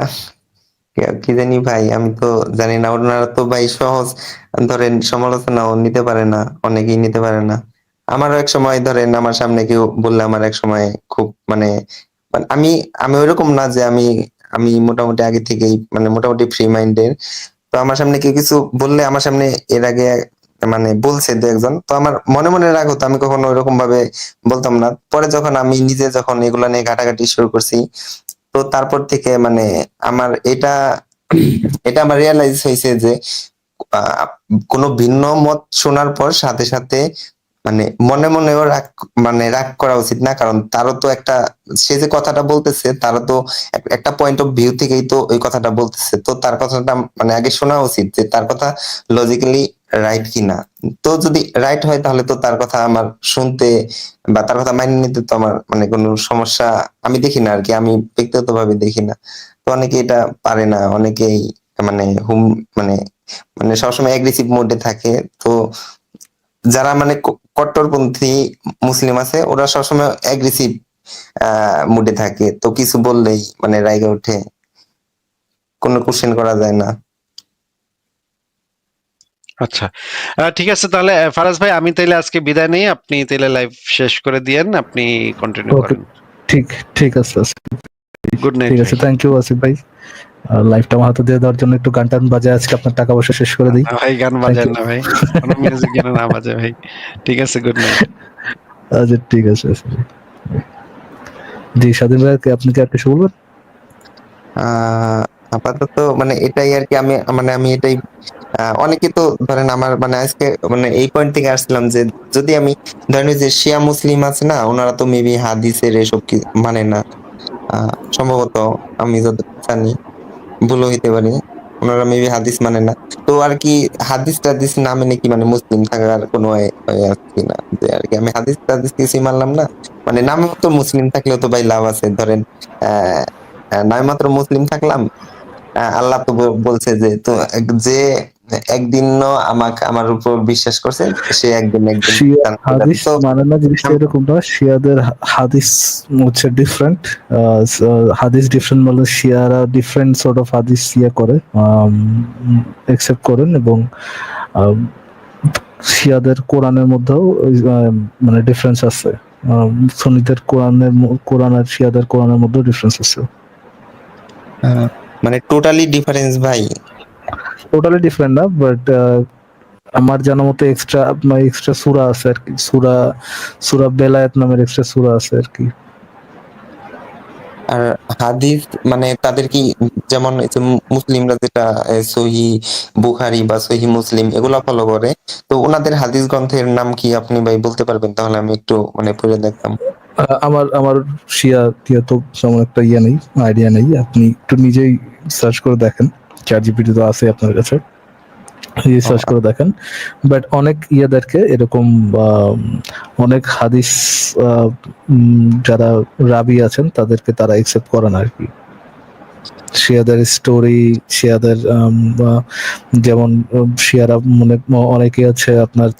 কি জানি ভাই, আমি তো জানি না। ওনারা তো ভাই সহজ, ধরেন সমালোচনাও নিতে পারে না, অনেকেই নিতে পারে না। আমারও এক সময় ধরেন আমার সামনে কেউ বললে আমার এক সময় খুব মানে মানে আমি আমি ওইরকম না যে আমি আমি মোটামুটি আগে থেকেই মানে মোটামুটি ফ্রি মাইন্ডের। তো আমার সামনে কেউ কিছু বললে, আমার সামনে এর আগে মানে বলছে দু একজন, তো আমার মনে মনে রাগ হতো, আমি কখনো ওইরকম ভাবে বলতাম না। পরে যখন আমি নিজে যখন এগুলা নিয়ে ঘাটাঘাটি শুরু করছি, তো তারপর থেকে মানে আমার এটা এটা আমার রিয়েলাইজ হয়েছে যে আহ, কোনো ভিন্ন মত শোনার পর সাথে সাথে মানে মনে মনেও রাগ মানে রাগ করা উচিত না, কারণ তারও তো একটা, সে যে কথাটা বলতেছে তারও তো একটা পয়েন্ট অফ ভিউ থেকেই তো ওই কথাটা বলতেছে, তো তার কথাটা মানে আগে শোনা উচিত যে তার কথা লজিক্যালি রাইট কিনা। তো যদি রাইট হয় তাহলে তো তার কথা আমার শুনতে বা তার কথা মানিয়ে নিতে তো আমার মানে কোনো সমস্যা আমি দেখি না আর কি, আমি ব্যক্তিগতভাবে দেখি না। তো অনেকে এটা পারে না, অনেকেই মানে মানে মানে সবসময় অ্যাগ্রেসিভ মোডে থাকে। তো যারা মানে কট্টরপন্থী মুসলিম আছে ওরা সবসময় অ্যাগ্রেসিভ মুডে থাকে, তো কিছু বললেই মানে রাইগে ওঠে, কোনো কোশ্চেন করা যায় না। আচ্ছা, ঠিক আছে তাহলে ফারাজ ভাই, আমি তাইলে আজকে বিদায় নেই, আপনি তাইলে লাইভ শেষ করে দিয়েন, আপনি কন্টিনিউ ওকে, করেন। ঠিক ঠিক আছে আসিফ, গুড নাইট ঠিক ভাই। আছে, থ্যাংক ইউ আসিফ ভাই। লাইফটা আমার হাতে দিয়ে দেওয়ার জন্য একটু গান টান বাজায় আজকে আপনার টাকা পয়সা শেষ করে দিই। ভাই গান থ্যাংক বাজান ইউ। না ভাই, কোনো মিউজিক যেন না বাজে ভাই। ঠিক আছে, গুড নাইট। আচ্ছা ঠিক আছে আসিফ ভাই। জি স্বাধীন ভাই, আপনি কি আর কিছু বলবেন? আহ আপাতত মানে এটাই আর কি, আমি মানে আমি এটাই অনেকে তো ধরেন আমার মানে আজকে মানে এই পয়েন্ট থেকে আসছিলাম যে যদি আমি ধরেন ওই যে শিয়া মুসলিম আছে না, ওনারা তো মেবি হাদিসের এসব কি মানে না, সম্ভবত আমি যত জানি, ভুলও হইতে পারি, ওনারা মেবি হাদিস মানে না। তো আর কি হাদিস টাদিস না মেনে কি মানে মুসলিম থাকার কোনো আছে কিনা, যে আর কি আমি হাদিস টাদিস কিছুই মানলাম না, মানে নামে তো মুসলিম থাকলেও তো ভাই লাভ আছে, ধরেন আহ নয় মাত্র মুসলিম থাকলাম, আল্লাহ তো বলছে যে তো যে একদিনও আমাকে আমার উপর বিশ্বাস করছে সে একদিন একদিন শিয়া জান্নাতে যাবে। হাদিস তো মানে না, জিনিসটা এরকম না, শিয়াদের হাদিস হচ্ছে ডিফারেন্ট। হাদিস ডিফারেন্ট মানে শিয়ারা ডিফারেন্ট সর্ট অফ হাদিস করে একসেপ্ট করেন, এবং আম, শিয়াদের কোরআনের মধ্যেও মানে ডিফারেন্স আছে। সুন্নিদের কোরআন আর শিয়াদের কোরআনের মধ্যেও ডিফারেন্স আছে। মানে টোটালি ডিফারেন্স ভাই। টোটালি ডিফারেন্ট না, বাট আমার জানা মতো এক্সট্রা সূরা আছে আর কি, সূরা বেলায়েত নামের এক্সট্রা সূরা আছে আর কি। আর হাদিস মানে তাদের কি, যেমন এই যে মুসলিমরা যেটা সহি বুখারি বা সহি মুসলিম এগুলা ফলো করে, তো ওনাদের হাদিস গ্রন্থের নাম কি আপনি ভাই বলতে পারবেন? তাহলে আমি একটু মানে পড়ে দেখতাম। আমার আমার শিয়া টিয়া তো তেমন একটা ইয়ে নেই, আইডিয়া নেই। আপনি একটু নিজেই সার্চ করে দেখেন, চ্যাট জিপিটি তো আছে আপনার কাছে, ও, রিসার্চ করে দেখেন। বাট অনেক ইয়াদেরকে এরকম অনেক হাদিস যারা রাবি আছেন তাদেরকে তারা একসেপ্ট করে না আর কি। শিয়াদের স্টোরি, শিয়াদের যেমন শিয়ারা অনেকে আছে আপনার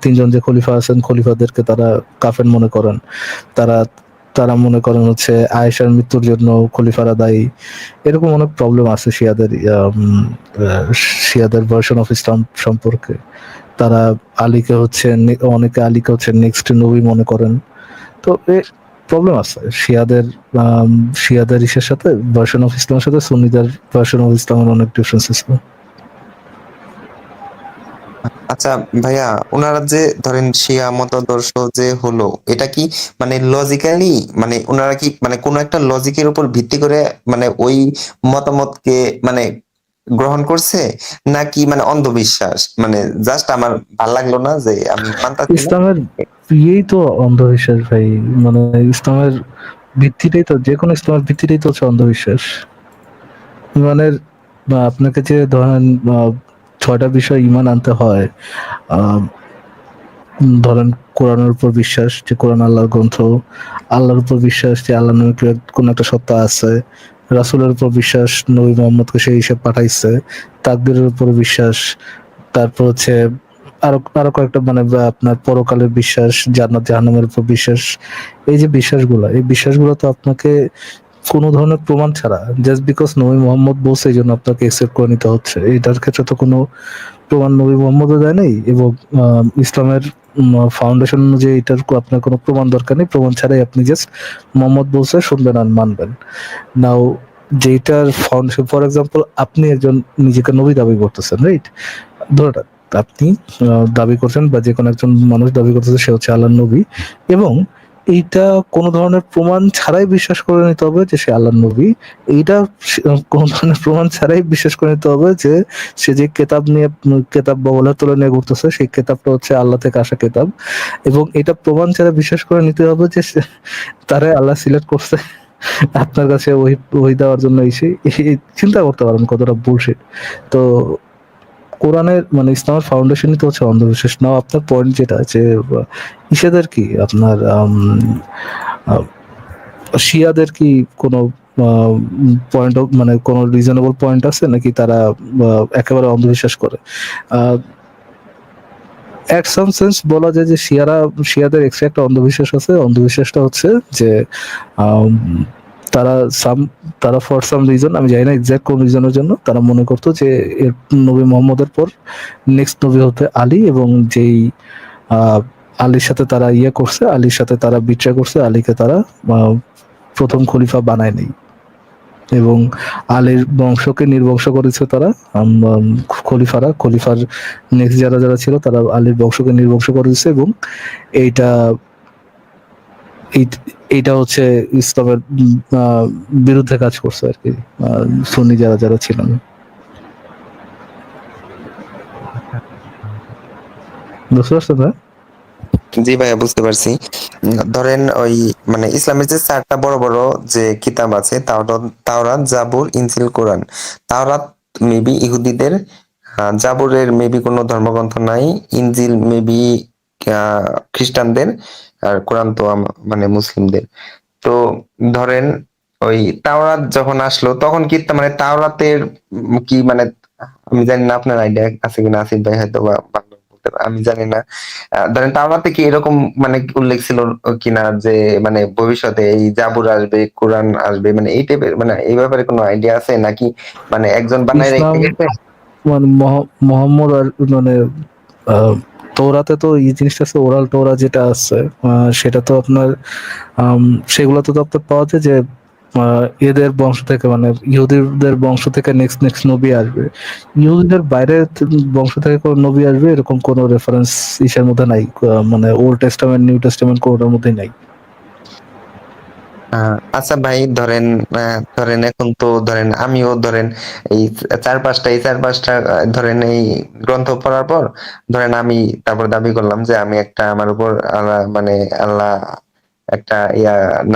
তিনজন যে খলিফা আছেন, খলিফাদেরকে তারা কাফের মনে করেন। তারা তারা মনে করেন হচ্ছে আয়েশার মৃত্যুর জন্য খলিফারা দায়ী। এরকম অনেক প্রবলেম আছে শিয়াদের, শিয়াদের ভার্সন অফ ইসলাম সম্পর্কে। তারা আলীকে হচ্ছে অনেকে আলীকে হচ্ছে নেক্সট নবী মনে করেন। তো প্রবলেম আছে শিয়াদের, শিয়াদের ইসের সাথে, ভার্সন অফ ইসলামের সাথে সুন্নিদের ভার্সন অফ ইসলামের অনেক ডিফারেন্স আছে। আচ্ছা ভাইয়া, ওনারা যে ধরেন শিয়া মতাদর্শ যে হলো, এটা কি মানে লজিক্যালি, মানে ওনারা কি মানে কোনো একটা লজিকের উপর ভিত্তি করে মানে ওই মতামতকে মানে গ্রহণ করছে, নাকি মানে অন্ধবিশ্বাস? মানে জাস্ট আমার ভাল লাগলো না যে আমি মানতাছি না। ইসলামের ইয়েই তো অন্ধবিশ্বাস ভাই, মানে ইসলামের ভিত্তিটাই তো, যে কোনো ইসলামের ভিত্তিটাই তো হচ্ছে অন্ধবিশ্বাস। ইমানের আপনাকে যে ধরেন 6টা বিষয় ইমান আনতে হয়। আহ, ধরেন কোরআনের উপর বিশ্বাস যে কোরআন আল্লাহর গ্রন্থ, আল্লাহর উপর বিশ্বাস যে আল্লাহ নবীকে কোন একটা সত্তা আছে, রাসূলের উপর বিশ্বাস নবী মুহাম্মদকে সেই হিসেবে পাঠাইছে, তাকদীরের উপর বিশ্বাস, তারপর হচ্ছে আরো আরো কয়েকটা মানে আপনার পরকালের বিশ্বাস, জান্নাত জাহান্নামের উপর বিশ্বাস। এই যে বিশ্বাসগুলো, এই বিশ্বাসগুলো তো আপনাকে কোনো ধরনের প্রমাণ ছাড়া, জাস্ট বিকজ নবী মুহাম্মদ বলছে এই জন্য আপনাকে একসেপ্ট করে নিতে হচ্ছে। এটার ক্ষেত্রে তো কোনো প্রমাণ নবী মুহাম্মদও দেয় নাই, এবং ইসলামের ফাউন্ডেশন অনুযায়ী এটার আপনার কোনো প্রমাণ দরকার নেই। প্রমাণ ছাড়াই আপনি জাস্ট মোহাম্মদ বলছে শুনবেন আর মানবেন। নাও যেটার ফাউন্ডেশন, ফর এক্সাম্পল আপনি একজন নিজেকে নবী দাবি করতেছেন, রাইট? ধরে নেন আপনি দাবি করছেন, বা যে কোনো একজন মানুষ দাবি করতেছে সে হচ্ছে আল্লাহর নবী, এবং এইটা কোনো ধরনের প্রমাণ ছাড়াই বিশ্বাস করে নিতে হবে যে সে আল্লাহর নবী। এইটা কোনো ধরনের প্রমাণ ছাড়াই বিশ্বাস করে নিতে হবে যে সে যে কেতাব নিয়ে, কেতাব বগলের তলে নিয়ে ঘুরতেছে, সেই কেতাবটা হচ্ছে আল্লাহ থেকে আসা কেতাব। এবং এটা প্রমাণ ছাড়া বিশ্বাস করে নিতে হবে যে তারে আল্লাহ সিলেক্ট করছে আপনার কাছে ওই ওই দেওয়ার জন্য এসে। চিন্তা করতে পারেন কতটা বুলশিট। তো কোরআনের মানে ইসলামের ফাউন্ডেশনই তো হচ্ছে অন্ধবিশ্বাস। নাও আপনার পয়েন্ট যেটা যে ইসেদের কি আপনার শিয়াদের কি কোনো পয়েন্ট মানে কোনো রিজনেবল পয়েন্ট আছে নাকি তারা একেবারে অন্ধবিশ্বাস করে? এট সাম সেন্স বলা যায় যে শিয়াদের এক্সট্রা একটা অন্ধবিশ্বাস আছে। অন্ধবিশ্বাসটা হচ্ছে যে আম, তারা তারা ফর সাম রিজন, আমি জানি না এক্সাক্ট কোন রিজনের জন্য, তারা মনে করতো যে এর নবী মোহাম্মদের পর নেক্সট নবী হতে আলী, এবং যেই আহ, আলীর সাথে তারা ইয়ে করছে, আলীর সাথে তারা বিট্রে করছে, আলীকে তারা প্রথম খলিফা বানায় নেই, এবং আলীর বংশকে নির্বংশ করেছে তারা। খলিফার নেক্সট যারা যারা ছিল তারা আলীর বংশকে নির্বংশ করেছে, এবং এইটা এইটা হচ্ছে ইসলামের বিরুদ্ধে কাজ করছে আর কি, সুন্নি যারা যারা ছিলেন। বুঝতে পারছেন না? জি ভাইয়া, বুঝতে পারছি। ধরেন ওই মানে ইসলামের যে 4টা বড় বড় যে কিতাব আছে, তাওরাত, জাবুর, ইনজিল, কোরআন। তাওরাত মেবি ইহুদিদের, জাবুরের মেবি কোনো ধর্মগ্রন্থ নাই, ইনজিল মেবি খ্রিস্টানদের, আর কোরআন তো মানে মুসলিমদের। তো ধরেন ওই তাওরাত যখন আসলো তখন কি মানে তাওরাতের কি মানে, আমি জানি না আপনার আইডিয়া আছে কিনা, আসিফ ভাই হয়তো বা ভালো বলতে পারে, আমি জানি না। ধরেন তাওরাতে কি এরকম মানে উল্লেখ ছিল কিনা যে মানে ভবিষ্যতে এই জাবুর আসবে, কোরআন আসবে, মানে এই টাইপের, মানে এই ব্যাপারে কোনো আইডিয়া আছে নাকি মানে একজন বানায় রেখে ইসলাম গেছে? মানে মোহাম্মদ আর মানে আহ, তৌরাতে তো এই জিনিসটা আছে, ওরাল টোরা যেটা আছে সেটা তো আপনার সেগুলোতে তো আপনার পাওয়া যায় যে এদের বংশ থেকে মানে ইহুদিদের বংশ থেকে নেক্সট নেক্সট নবী আসবে। ইহুদিদের বাইরে বংশ থেকে কোনো নবী আসবে এরকম কোনো রেফারেন্স ইসের মধ্যে নাই, মানে ওল্ড টেস্টামেন্ট নিউ টেস্টামেন্ট কোনোটার মধ্যেই নাই। আচ্ছা ভাই, ধরেন এখন তো ধরেন আমিও ধরেন এই চার পাঁচটা ধরেন এই গ্রন্থ পড়ার পর ধরেন আমি তারপর দাবি করলাম যে আমি একটা আমার উপর আল্লাহ একটা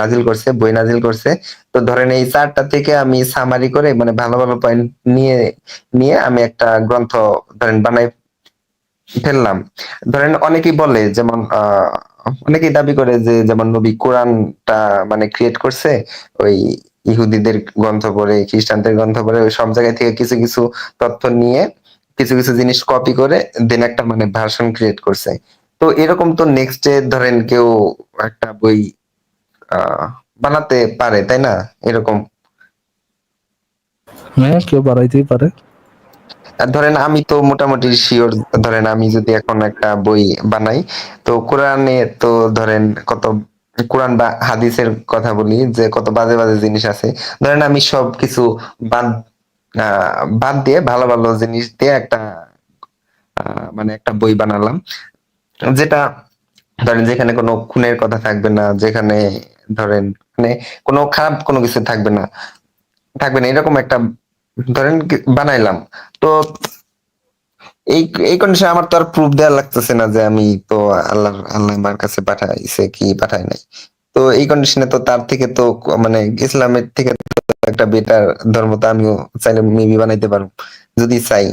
নাজিল করছে, বই নাজিল করছে। তো ধরেন এই চারটা থেকে আমি সামারি করে মানে ভালো ভালো পয়েন্ট নিয়ে নিয়ে আমি একটা গ্রন্থ ধরেন বানাই ফেললাম। ধরেন অনেকেই বলে যেমন অনেকেই দাবি করে যে যেমন নবী কোরআনটা মানে ক্রিয়েট করছে ওই ইহুদিদের গ্রন্থ পড়ে, খ্রিস্টানদের গ্রন্থ পড়ে, ওই সব জায়গা থেকে কিছু কিছু তথ্য নিয়ে কিছু কিছু জিনিস কপি করে দেন একটা মানে ভার্সন ক্রিয়েট করছে। তো এরকম তো নেক্সট ডে ধরেন কেউ একটা বই আহ বানাতে পারে, তাই না? এরকম হ্যাঁ, কেউ বাড়াইতেই পারে। আর ধরেন আমি তো মোটামুটি শিওর, ধরেন আমি যদি এখন একটা বই বানাই, তো কোরআনে তো ধরেন কত, কোরআন বা হাদিসের কথা বলি যে কত বাজে বাজে জিনিস আছে। ধরেন আমি সব কিছু বাদ বাদ দিয়ে ভালো ভালো জিনিস দিয়ে একটা মানে একটা বই বানালাম, যেটা ধরেন যেখানে কোনো খুনের কথা থাকবে না, যেখানে ধরেন মানে কোনো খারাপ কোনো কিছু থাকবে না এরকম একটা ধরেন বানাইলাম। তো এই এই কন্ডিশনে আমার তো আর প্রুফ দেওয়া লাগতেছে না যে আমি তো আল্লাহ আমার কাছে পাঠাইছে কি পাঠায় নাই। তো এই কন্ডিশনে তো তার থেকে তো মানে ইসলামের থেকে তো একটা বেটার ধর্ম তো আমিও চাইলে মেবি বানাইতে পারবো যদি চাই।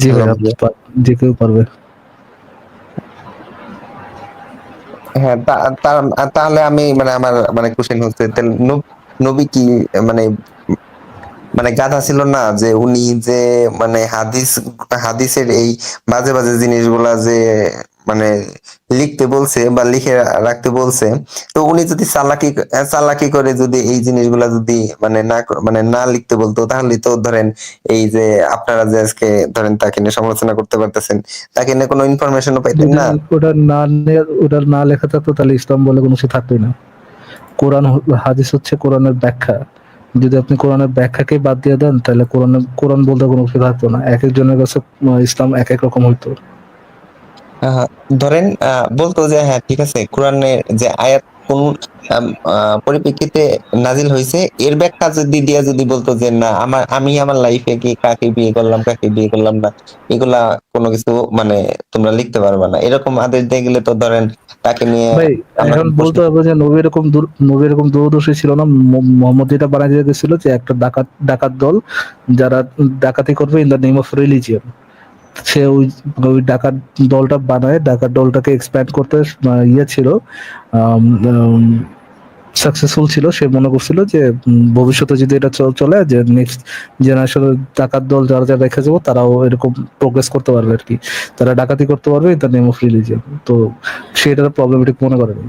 জি হ্যালো ভাই, আপনি ভাইয়া। যে কেউ পারবে। হ্যাঁ, তাহলে আমি মানে আমার মানে কোশ্চেন হচ্ছে তাহলে নবী কি মানে মানে গাধা ছিল না যে উনি যে মানে হাদিসের এই বাজে বাজে জিনিসগুলা যে মানে লিখতে বলছে বা লিখে রাখতে বলছে, তো উনি যদি চালাকি করে যদি এই জিনিসগুলা যদি মানে না লিখতে বলতো, তাহলে তো ধরেন এই যে আপনারা যে আজকে ধরেন তাকে নিয়ে সমালোচনা করতে পারতেছেন, তাকে নিয়ে কোনো ইনফরমেশনও পাইতেন যদি না। ওটা না লেখা থাকতো তাহলে ইসলাম বলে কোনো কিছু থাকতোই না। হাদিস হচ্ছে কোরআনের ব্যাখ্যা। যদি আপনি কোরআনের ব্যাখ্যাকে বাদ দিয়ে দেন তাহলে কোরআন বলতে কোনো কিছু থাকতো না। এক একজনের কাছে ইসলাম এক এক রকম হইতো। আহ, ধরেন বলতো যে হ্যাঁ ঠিক আছে, কোরআনের যে আয়াত কোন পরিপ্রেক্ষিতে নাজিল হয়েছে এর ব্যাখ্যা যদি দিয়া যদি বলতো যে না আমি আমার লাইফে কি কাকে বিয়ে করলাম কাকে বিয়ে করলাম না, এগুলা কোনো কিছু মানে তোমরা লিখতে পারবে না, এরকম আদেশ দিয়ে গেলে তো ধরেন তাকে নিয়ে ভাই, আমরা এখন কোনো প্রশ্ন। বলতে হবে যে নবী এরকম দূরদর্শী ছিল না। মোহাম্মদ যেটা বানাই দিয়ে গেছিল যে একটা ডাকাত ডাকাত দল যারা ডাকাতি করবে in the name of religion. সে ওই ডাকাত দলটাকে এক্সপ্যান্ড করতে ছিল, সাকসেসফুল ছিল। সে মনে করছিল যে ভবিষ্যতে যদি এটা চলে, যে নেক্সট জেনারেশন ডাকাত দল যারা যারা রেখে যাবো তারাও এরকম প্রোগ্রেস করতে পারবে আর কি। তারা ডাকাতি করতে পারবে in the name of religion. তো সেটা প্রবলেমেটিক মনে করেনি।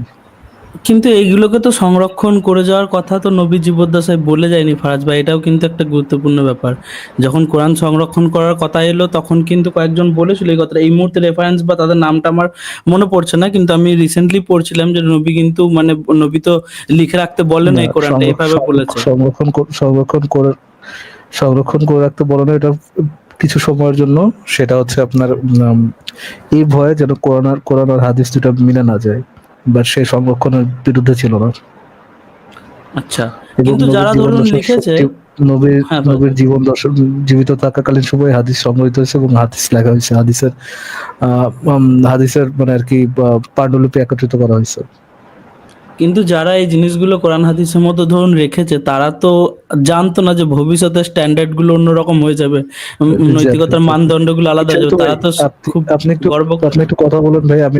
কিন্তু এইগুলোকে তো সংরক্ষণ করে যাওয়ার কথা তো নবী জীবদ্দশায় বলে যায়নি ফারাজ ভাই, এটাও কিন্তু একটা গুরুত্বপূর্ণ ব্যাপার। যখন কোরআন সংরক্ষণ করার কথা এলো তখন কিন্তু কয়েকজন বলেছিল এই কথাটা। এই মুহূর্তে রেফারেন্স বা তাদের নামটা আমার মনে পড়ছে না, কিন্তু আমি রিসেন্টলি পড়ছিলাম যে নবী কিন্তু মানে নবী তো লিখে রাখতে বলেন না, এই কোরআনটা, এভাবে বলেছে। সংরক্ষণ করে রাখতে বলো না, এটা কিছু সময়ের জন্য। সেটা হচ্ছে আপনার এই ভয়ে যেন কোরআন আর হাদিস দুটা মিলে না যায়। বাট সে সংরক্ষণের বিরুদ্ধে ছিল না। আচ্ছা, এবং কিন্তু যারা ধরুন লিখেছে, নবীর হ্যাঁ ফারাজ নবীর ভাই। জীবন দশা জীবিত থাকাকালীন সময়ে হাদিস সংগঠিত হয়েছে এবং হাদিস লেখা হয়েছে। হাদিসের মানে আর কি পাণ্ডুলিপি একত্রিত করা হয়েছে। কিন্তু যারা এই জিনিসগুলো কোরআন হাদিসের মতো ধরুন রেখেছে তারা তো জানতো না যে ভবিষ্যতে স্ট্যান্ডার্ড গুলো অন্যরকম হয়ে যাবে, এক্স্যাক্টলি, নৈতিকতার এক্স্যাক্টলি। মানদণ্ডগুলো আলাদা হয়ে আচ্ছা যাবে, তো ভাই, তারা তো আপনি খুব আপনি একটু গর্ব। আপনি একটু কথা বলেন ভাই। আমি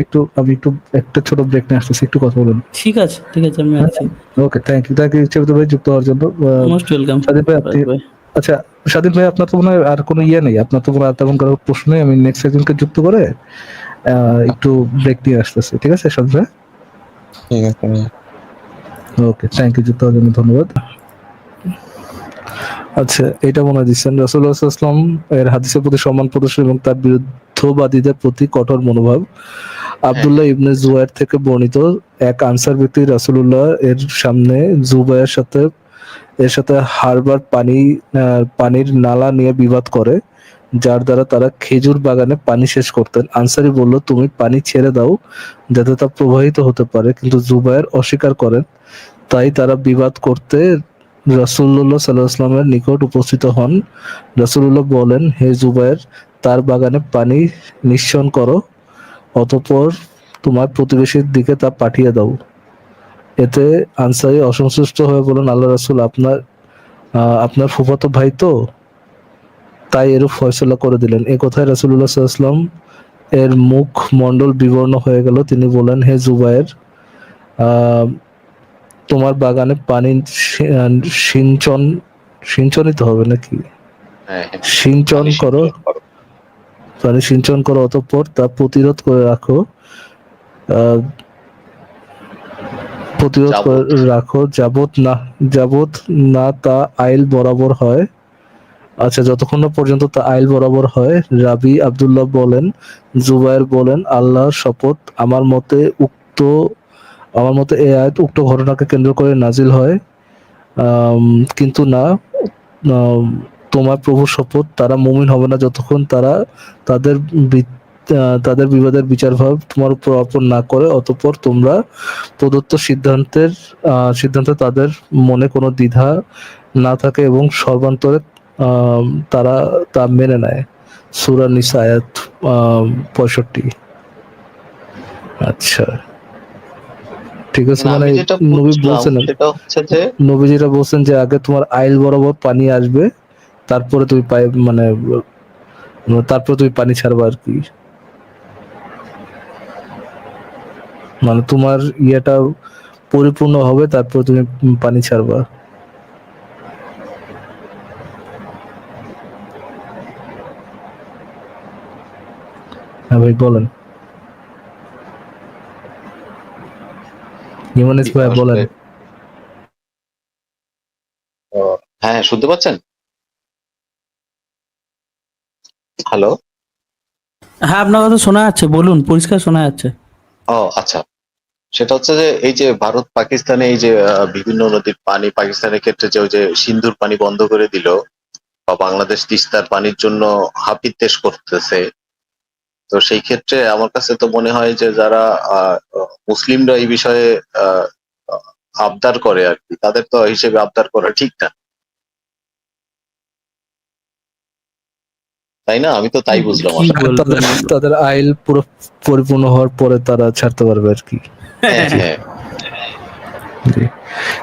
একটু একটা ছোট ব্রেক নিয়ে আসতেছি, একটু কথা বলেন। ঠিক আছে, ঠিক আছে, আমি হ্যাঁ, আছি। ওকে, থ্যাংক ইউ ইচ্ছামিত ভাই যুক্ত হওয়ার জন্য। মোস্ট ওয়েলকাম স্বাধীন ভাই, আপনি ফারাজ ভাই। আচ্ছা, স্বাধীন ভাই, আপনার তো মনে হয় আর কোনো ইয়ে নেই, আপনার তো কোনো আর তেমন কোনো প্রশ্ন নেই। আমি নেক্সট একজনকে যুক্ত করে একটু ব্রেক নিয়ে আসতেছি, ঠিক আছে স্বাধীন ভাই? ঠিক আছে ভাইয়া। ওকে, থ্যাংক ইউ, যুক্ত হওয়ার জন্য ধন্যবাদ। আচ্ছা, এটা মনে দিচ্ছেন রাসূলুল্লাহ সাল্লাল্লাহু আলাইহি ওয়াসাল্লাম এর হাদিসের প্রতি সম্মান প্রদর্শন এবং তার বিরুদ্ধবাদীদের প্রতি কঠোর মনোভাব। আব্দুল্লাহ ইবনে জুবাইর থেকে বর্ণিত, এক আনসার ব্যক্তি রাসূলুল্লাহ এর সামনে এর সাথে হারবার পানির নালা নিয়ে বিবাদ করে। যার দ্বারা তারা খেজুর বাগানে পানি শেষ করতেন। আনসারী বলল, তুমি পানি ছেড়ে দাও যাতে তা প্রবাহিত হতে পারে, কিন্তু জুবায়ের অস্বীকার করেন। তাই তারা বিবাদ করতে রাসূলুল্লাহ সাল্লাল্লাহু আলাইহি ওয়াসাল্লামের নিকট উপস্থিত হন। রাসূলুল্লাহ বলেন, হে জুবায়ের, তার বাগানে পানি নিঃসরণ করো, অতঃপর তোমার প্রতিবেশীর দিকে তা পাঠিয়ে দাও। এতে আনসারী অসন্তুষ্ট হয়ে বলেন, আল্লাহ রাসূল, আপনার ফুফাতো ভাই তো, তাই এরূপ ফয়সালা করে দিলেন। এ কথায় রাসূলুল্লাহ সাল্লাল্লাহু আলাইহি ওয়াসাল্লাম এর মুখ মণ্ডল বিবর্ণ হয়ে গেল। তিনি বলেন, হে জুবায়ের, আহ, তোমার বাগানে পানি সিঞ্চন সিঞ্চনিত হবে নাকি, হ্যাঁ হ্যাঁ, সিঞ্চন পানি করো, সিঞ্চন করো। পানি সিঞ্চন করো, অতঃপর তা প্রতিরোধ করে রাখো, আহ, প্রতিরোধ করে যাবত রাখো যাবত না তা আইল বরাবর হয়। আচ্ছা, যতক্ষণ না পর্যন্ত তা আইল বরাবর হয়। রাবি আব্দুল্লাহ বলেন, জুবায়ের বলেন, আল্লাহর শপথ, আমার মতে এই আয়াত উক্ত ঘটনাকে কেন্দ্র করে নাজিল হয়। কিন্তু না, আম, তোমার প্রভুর শপথ, তারা মুমিন হবে না যতক্ষণ তারা তাদের তাদের বিবাদের বিচারভার তোমার উপর অর্পণ না করে, অতঃপর তোমরা প্রদত্ত সিদ্ধান্তে তাদের মনে কোনো দ্বিধা না থাকে এবং সর্বান্তরে তারা তা মেনে নেয়। সূরা নিসা আয়াত 65। আচ্ছা, ঠিক আছে। না, মানে আমি যেটা নবী বুঝলাম বলছেন, সেটা হচ্ছে যে নবীজিরা বলছেন যে আগে তোমার আইল বরাবর পানি আসবে, তারপরে তুমি তারপরে তুমি পানি ছাড়বা আর কি। মানে তোমার ইয়েটা পরিপূর্ণ হবে, তারপর তুমি পানি ছাড়বা। হ্যাঁ ভাই, বলেন। ইমানিস ভাই বলেন। আসলে হ্যাঁ হ্যাঁ, শুনতে পাচ্ছেন? হ্যালো। হ্যাঁ, আপনার কথা শোনা যাচ্ছে, বলুন, পরিষ্কার শোনা যাচ্ছে। ও আচ্ছা, সেটা হচ্ছে যে এই যে ভারত পাকিস্তানে এই যে বিভিন্ন নদীর পানি পাকিস্তানের ক্ষেত্রে যে ওই যে সিন্ধুর পানি বন্ধ করে দিল, বা বাংলাদেশ তিস্তার পানির জন্য হাপিত্যেশ করতেছে, তো সেই ক্ষেত্রে আমার কাছে তো মনে হয় যে যারা মুসলিমরা এই বিষয়ে আহ, আবদার করে আর কি, তাদের তো হিসেবে আবদার করা ঠিক না, তাই না? আমি তো তাই বুঝলাম কি আসলে। তাদের বলবেন? তাদের আইল পুরো পরিপূর্ণ হওয়ার পরে তারা ছাড়তে পারবে আর কি। হ্যাঁ হ্যাঁ, জি,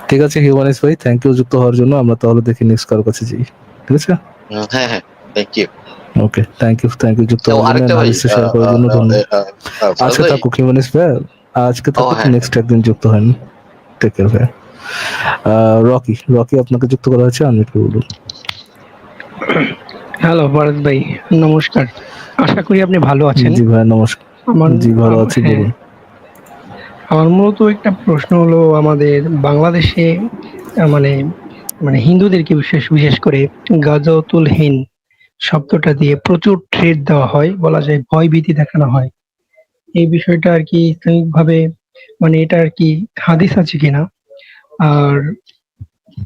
ঠিক আছে হিউম্যানিস ভাই, থ্যাংক ইউ যুক্ত হওয়ার জন্য। আমরা তাহলে দেখি নেক্সট কারোর কাছে যাই, ঠিক আছে? হ্যাঁ হ্যাঁ, thank you. Okay, thank you যুক্ত হওয়ার জন্য, আরেকটা ভাই, হাদিসটা শেয়ার করার জন্য ধন্যবাদ। ফারাজ আজকে ভাই। থাকুক হিউম্যানিস ভাই, আজকে ও থাকুক, হ্যাঁ হ্যাঁ, নেক্সট একদিন যুক্ত হন। টেক কেয়ার ভাই। রকি আপনাকে যুক্ত করা হয়েছে, আমি একটু বলুন। হ্যালো ভরত ভাই, নমস্কার। আশা করি আপনি ভালো আছেন। জি ভাই, নমস্কার। আমার জি, ভালো আছি, হ্যাঁ, বলুন। আমার মূলত একটা প্রশ্ন হলো, আমাদের বাংলাদেশে মানে মানে হিন্দুদেরকে বিশেষ বিশেষ করে গাজওয়াতুল হিন্দ শব্দটা দিয়ে প্রচুর থ্রেট দেওয়া হয়, বলা যায় ভয় ভীতি দেখানো হয়। এই বিষয়টা আর কি ইসলামিক ভাবে মানে এটা আর কি হাদিস আছে কিনা, আর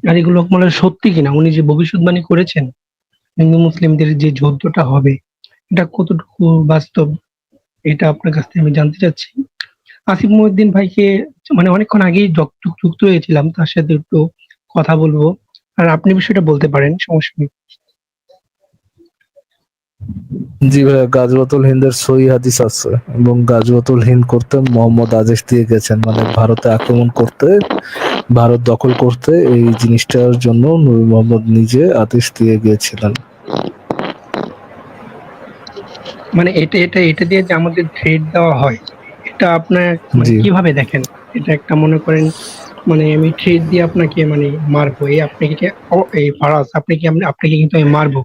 আর এগুলো মানে সত্যি কিনা, উনি যে ভবিষ্যৎবাণী করেছেন হিন্দু মুসলিমদের যে যুদ্ধটা হবে, এটা কতটুকু বাস্তব, এটা আপনার কাছ থেকে আমি জানতে চাচ্ছি। আসিফ মহিউদ্দিন ভাইকে মানে অনেকক্ষণ আগেই যুক্ত হয়েছিলাম, তার সাথে একটু কথা বলবো, আর আপনি বিষয়টা বলতে পারেন, সমস্যা নেই। জি ভাই, গাজওয়াতুল হিন্দের সহি হাদিস আছে, এবং গাজওয়াতুল হিন্দ করতে মোহাম্মদ আদেশ দিয়ে গেছেন, মানে ভারতে আক্রমণ করতে, ভারত দখল করতে, এই জিনিসটার জন্য নবী মোহাম্মদ নিজে আদেশ দিয়ে গিয়েছিলেন। মানে এটা এটা এটা দিয়ে যে আমাদের থ্রেড দেওয়া হয়, এটা আপনার মানে জি, কিভাবে দেখেন? এটা একটা মনে করেন মানে আমি থ্রেড দিয়ে আপনাকে মানে মারবো, এই আপনাকে কি এই ফারাজ আপনাকে কিন্তু আমি মারবো,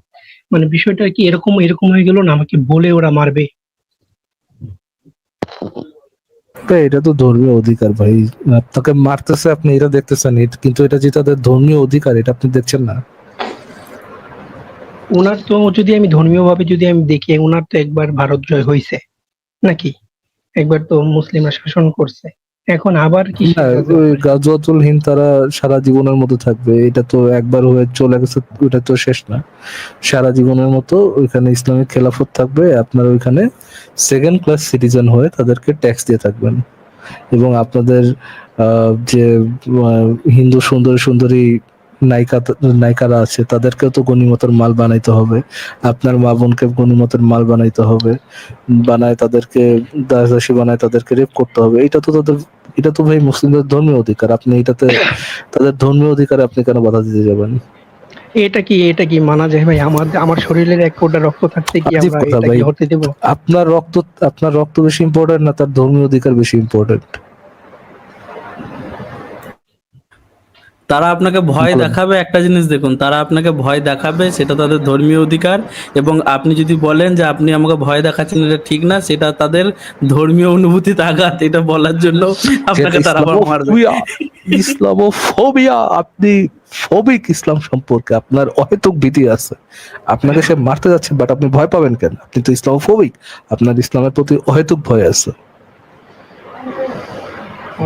মানে বিষয়টা কি এরকম এরকম হয়ে গেল না, আমাকে বলে ওরা মারবে? ভাই, এটা তো ধর্মীয় অধিকার ভাই। আপনাকে মারতেছে, আপনি এটা দেখতেছেন, কিন্তু এটা যে তাদের ধর্মীয় অধিকার, এটা আপনি দেখছেন না। ওনার তো যদি আমি ধর্মীয় ভাবে যদি আমি দেখি, ওনার তো একবার ভারত জয় হয়েছে নাকি, একবার তো মুসলিমরা শাসন করছে, এখন আবার কি না, ওই গাজওয়াতুল হিন্দ তারা সারা জীবনের মতো থাকবে, এটা তো একবার হয়ে চলে গেছে, ওটা তো শেষ না। সারা জীবনের মতো ওইখানে ইসলামিক খেলাফত থাকবে, আপনার ওইখানে সেকেন্ড ক্লাস সিটিজেন হয়ে তাদেরকে ট্যাক্স দিয়ে থাকবেন, এবং আপনাদের যে হিন্দু সুন্দরী সুন্দরী নায়িকা নায়িকারা আছে তাদেরকেও তো গনিমতের মাল বানাইতে হবে, আপনার মা বোনকে গনিমতের মাল বানাইতে হবে, বানায় তাদেরকে দাসদাসী বানায় তাদেরকে রেপ করতে হবে। এটা তো ভাই মুসলিমদের ধর্মীয় অধিকার, আপনি এটাতে তাদের ধর্মীয় অধিকারে আপনি কেন বাধা দিতে যাবেন? এটা কি মানা যায় ভাই? আমার শরীরের এক ফোঁটা রক্ত থাকতে কি আজীব আমরা কথা এটা ভাই, কি হতে দেব? আপনার রক্ত বেশি ইম্পর্টেন্ট না তার ধর্মীয় অধিকার বেশি ইম্পর্টেন্ট? তারা আপনাকে ভয় বলেন। দেখাবে, একটা জিনিস দেখুন, তারা আপনাকে ভয় দেখাবে, সেটা তাদের ধর্মীয় অধিকার। এবং আপনি যদি বলেন যে আপনি আমাকে ভয় দেখাচ্ছেন, এটা ঠিক না, সেটা তাদের ধর্মীয় অনুভূতিতে আঘাত, এটা বলার জন্য আপনাকে তারা আবার মারবে। ইসলামোফোবিয়া, আপনি ফোবিক ইসলাম সম্পর্কে আপনার অহেতুক ভীতি আছে, আপনাকে সে মারতে যাচ্ছে বাট আপনি ভয় পাবেন কেন? আপনি তো ইসলামোফোবিক, আপনার ইসলামের প্রতি অহেতুক ভয় আছে।